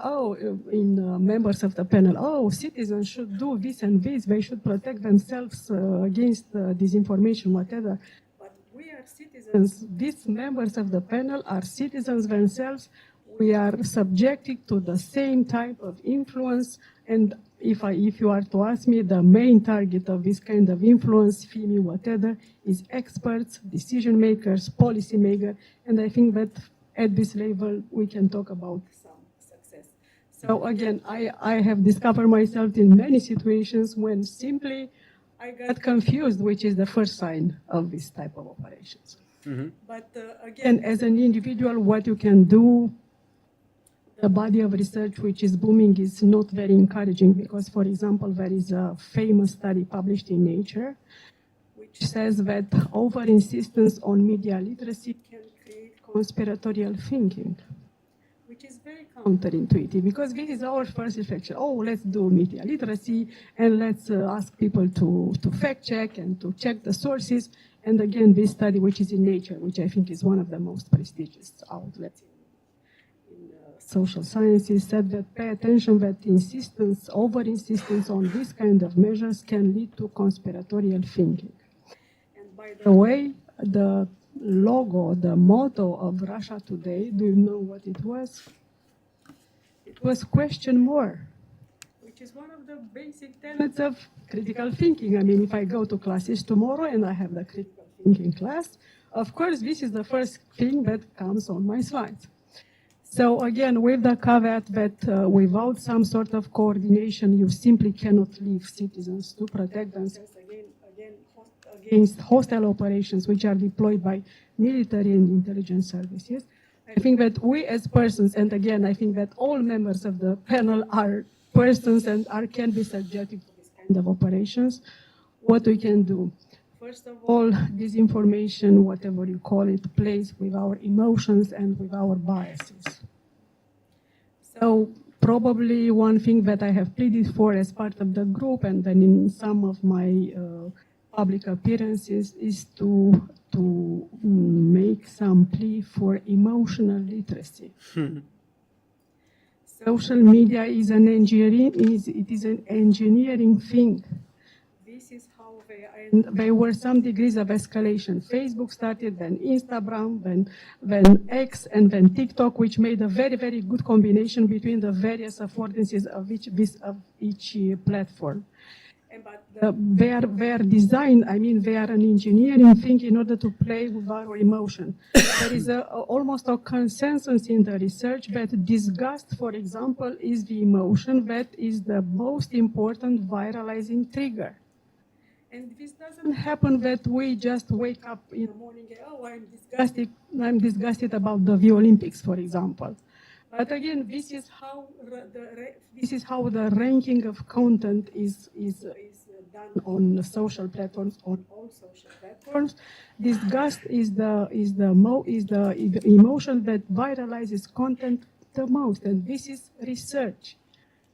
members of the panel, citizens should do this and this. They should protect themselves against disinformation, whatever. But we are citizens. These members of the panel are citizens themselves. We are subjected to the same type of influence. And if you are to ask me, the main target of this kind of influence, FIMI, whatever, is experts, decision makers, policy makers. And I think that at this level, we can talk about some success. So again, I have discovered myself in many situations when simply I got confused, which is the first sign of this type of operations. Mm-hmm. But again, as an individual, what you can do, the body of research which is booming is not very encouraging because, for example, there is a famous study published in Nature which says that over-insistence on media literacy can create conspiratorial thinking, which is very counterintuitive because this is our first reflection. Let's do media literacy and let's ask people to fact check and to check the sources. And again, this study, which is in Nature, which I think is one of the most prestigious outlets in social sciences, said that pay attention that over-insistence on this kind of measures can lead to conspiratorial thinking. And by the way, the logo, the motto of Russia Today, do you know what it was? It was question more, which is one of the basic tenets of critical thinking. I mean, if I go to classes tomorrow and I have the critical thinking class, of course, this is the first thing that comes on my slides. So again, with the caveat that without some sort of coordination, you simply cannot leave citizens to protect themselves against hostile operations which are deployed by military and intelligence services. I think that we as persons, and again, I think that all members of the panel are persons and can be subjected to this kind of operations, what we can do. First of all, disinformation, whatever you call it, plays with our emotions and with our biases. So probably one thing that I have pleaded for as part of the group and then in some of my public appearances is to make some plea for emotional literacy. Social media is an engineering thing. This is how there were some degrees of escalation. Facebook started, then Instagram, then X, and then TikTok, which made a very, very good combination between the various affordances of each platform. But they are designed, I mean, they are an engineering thing in order to play with our emotion. There is almost a consensus in the research that disgust, for example, is the emotion that is the most important viralizing trigger. And this doesn't happen that we just wake up in the morning and, I'm disgusted about the Olympics, for example. But again, this is how the ranking of content is done on social platforms, on all social platforms. Disgust is the emotion that viralizes content the most, and this is research.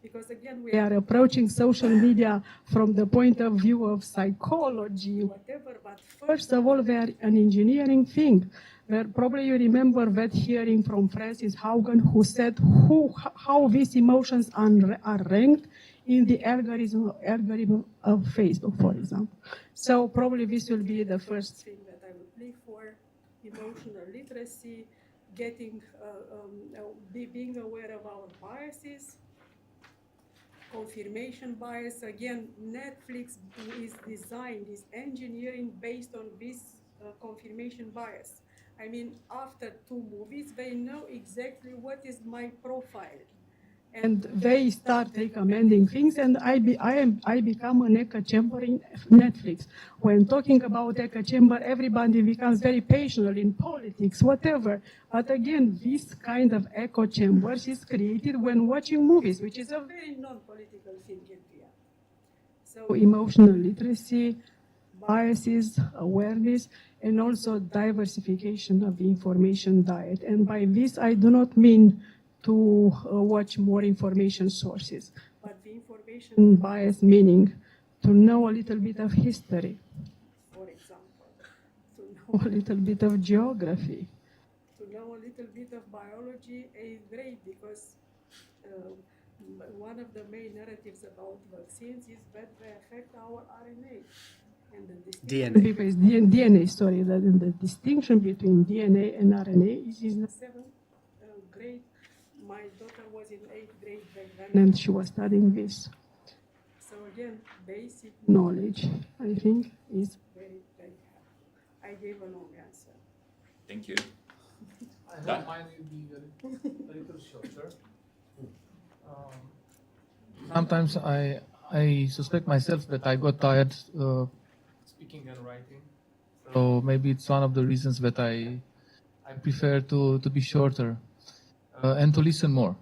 Because again, we are approaching social media from the point of view of psychology, whatever, but first of all, they are an engineering thing. Where probably you remember that hearing from Francis Haugen, who said how these emotions are ranked in the algorithm of Facebook, for example. So probably this will be the first thing that I would plea for: emotional literacy, being aware of our biases, confirmation bias. Again, Netflix is designed, is engineering based on this confirmation bias. I mean, after 2 movies, they know exactly what is my profile. And they start recommending things, and I become an echo chamber in Netflix. When talking about echo chamber, everybody becomes very passionate in politics, whatever. But again, this kind of echo chambers is created when watching movies, which is a very non-political thing in here. so emotional literacy, biases, awareness, and also diversification of the information diet. And by this, I do not mean to watch more information sources, but the information bias meaning to know a little bit of history, For example, to know a little bit of geography, to know a little bit of biology is great, because one of the main narratives about vaccines is that they affect our RNA. And the DNA. Because DNA, sorry, the distinction between DNA and RNA is in the 7th grade. My daughter was in 8th grade back then, and she was studying this. So again, basic Knowledge, I think, is very, very hard. I gave a long answer. Thank you. I hope Done. mine will be a little shorter. Sometimes I suspect myself that I got tired speaking and writing. So maybe it's one of the reasons that I prefer to be shorter and to listen more.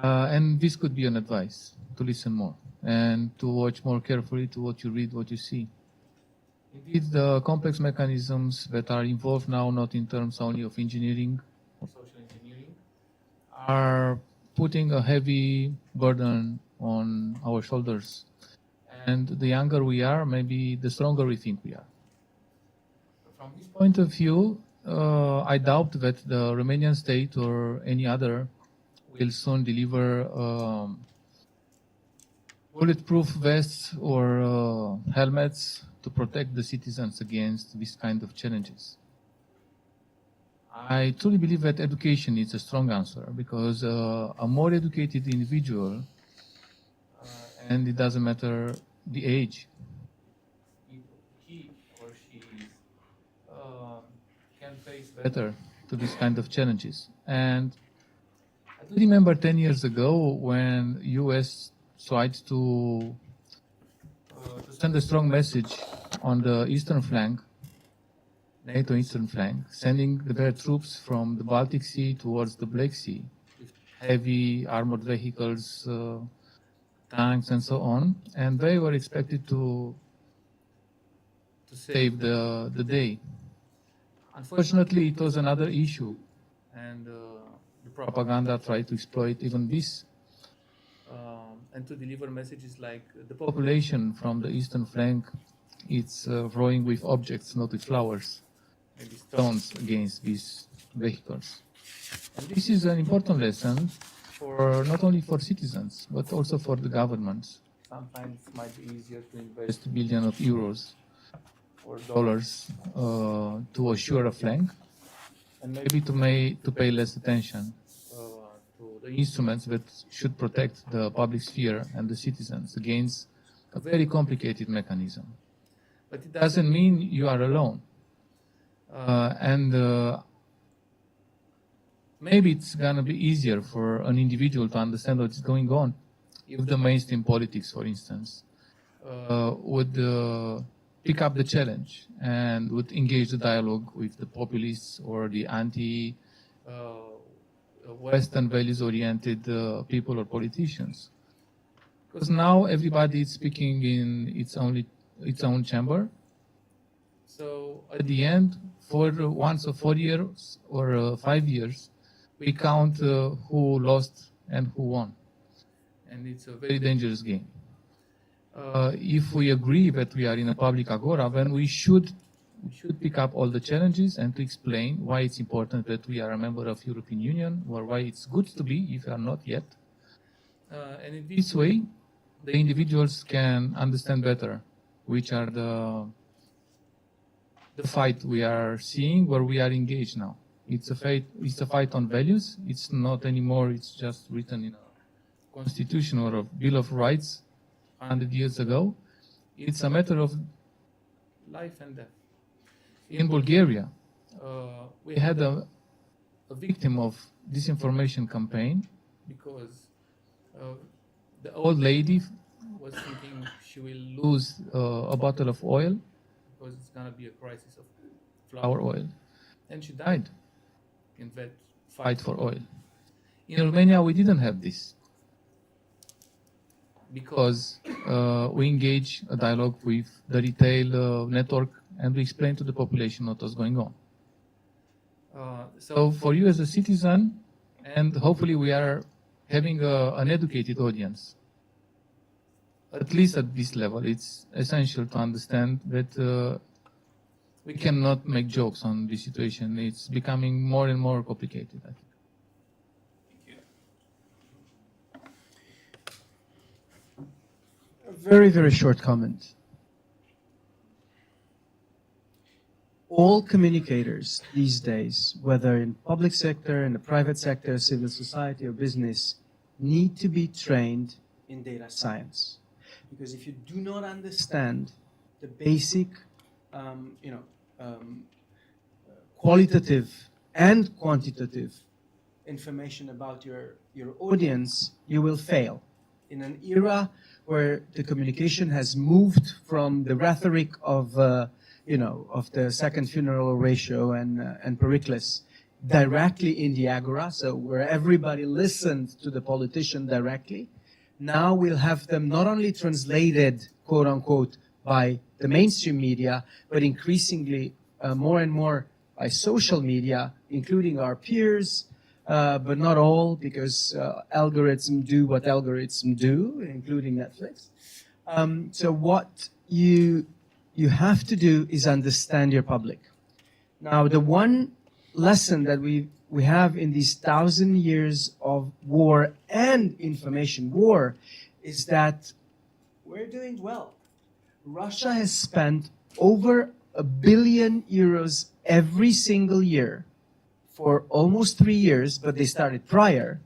And this could be an advice, to listen more and to watch more carefully to what you read, what you see. Indeed, the complex mechanisms that are involved now, not in terms only of engineering or social engineering, are putting a heavy burden on our shoulders. And the younger we are, maybe the stronger we think we are. From this point of view, I doubt that the Romanian state or any other will soon deliver bulletproof vests or helmets to protect the citizens against this kind of challenges. I truly believe that education is a strong answer, because a more educated individual, and it doesn't matter the age, he or she can face better to this kind of challenges. And I do remember 10 years ago when US tried to send a strong message on the eastern flank, NATO eastern flank, sending their troops from the Baltic Sea towards the Black Sea, with heavy armored vehicles, tanks, and so on. And they were expected to save the day. Unfortunately, it was another issue, and the propaganda tried to exploit even this, and to deliver messages like the population from the eastern flank, it's throwing with objects, not with flowers, maybe stones against these vehicles. And this is an important lesson for not only for citizens, but also for the governments. Sometimes it might be easier to invest billions of euros or dollars to assure a flank, and maybe to pay less attention to the instruments that should protect the public sphere and the citizens against a very complicated mechanism. But it doesn't mean you are alone. Maybe it's gonna be easier for an individual to understand what's going on if the mainstream politics, for instance, would pick up the challenge and would engage the dialogue with the populists or the anti-Western values-oriented people or politicians. Because now everybody is speaking in its own chamber. So at the end, for once or 4 years or 5 years, we count who lost and who won. And it's a very dangerous game. If we agree that we are in a public agora, then we should pick up all the challenges and to explain why it's important that we are a member of European Union, or why it's good to be if we are not yet. And in this way, the individuals can understand better which are the fight we are seeing, where we are engaged now. It's a fight on values. It's not anymore, it's just written in constitution or a Bill of Rights 100 years ago. It's a matter of life and death. In Bulgaria, we had a victim of disinformation campaign because the old lady was thinking she will lose a bottle of oil because it's going to be a crisis of flour oil. And she died in that fight for oil. In Romania, we didn't have this because we engage a dialogue with the retail network and we explain to the population what was going on. So for you as a citizen, and hopefully we are having an educated audience, at least at this level, it's essential to understand that we cannot make jokes on this situation. It's becoming more and more complicated, I think. A very, very short comment. All communicators these days, whether in public sector, in the private sector, civil society or business, need to be trained in data science. Because if you do not understand the basic, qualitative and quantitative information about your audience, you will fail. In an era where the communication has moved from the rhetoric of of the second funeral ratio and Pericles directly in the agora, so where everybody listened to the politician directly. Now we'll have them not only translated, quote unquote, by the mainstream media, but increasingly more and more by social media, including our peers, but not all, because algorithms do what algorithms do, including Netflix. So what you have to do is understand your public. Now, the one lesson that we have in these 1,000 years of war and information war is that we're doing well. Russia has spent over €1 billion every single year for almost 3 years, but they started prior,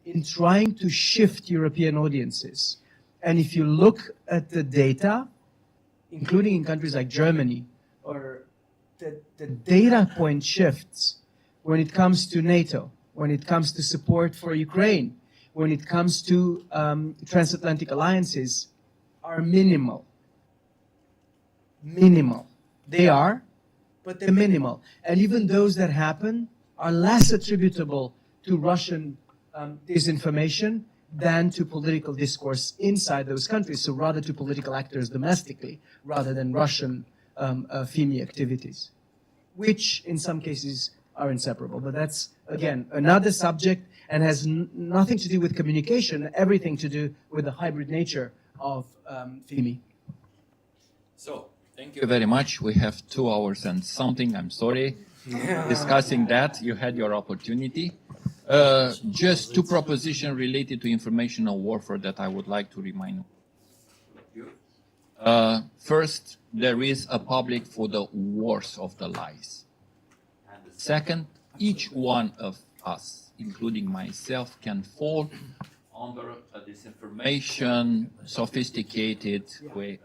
in trying to shift European audiences. And if you look at the data, including in countries like Germany, or the data point shifts when it comes to NATO, when it comes to support for Ukraine, when it comes to transatlantic alliances, are minimal. Minimal. They are, but they're minimal. And even those that happen are less attributable to Russian disinformation than to political discourse inside those countries, so rather to political actors domestically, rather than Russian FIMI activities, which in some cases are inseparable. But that's, again, another subject and has nothing to do with communication, everything to do with the hybrid nature of FIMI. So, thank you very much. We have 2 hours and something, I'm sorry, discussing that. You had your opportunity. Just 2 propositions related to informational warfare that I would like to remind you. First, there is a public for the wars of the lies. And second, each one of us, including myself, can fall under a disinformation, sophisticated way.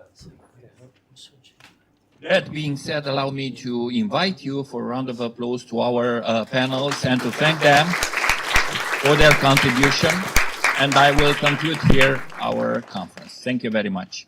That being said, allow me to invite you for a round of applause to our panels and to thank them for their contribution. And I will conclude here our conference. Thank you very much.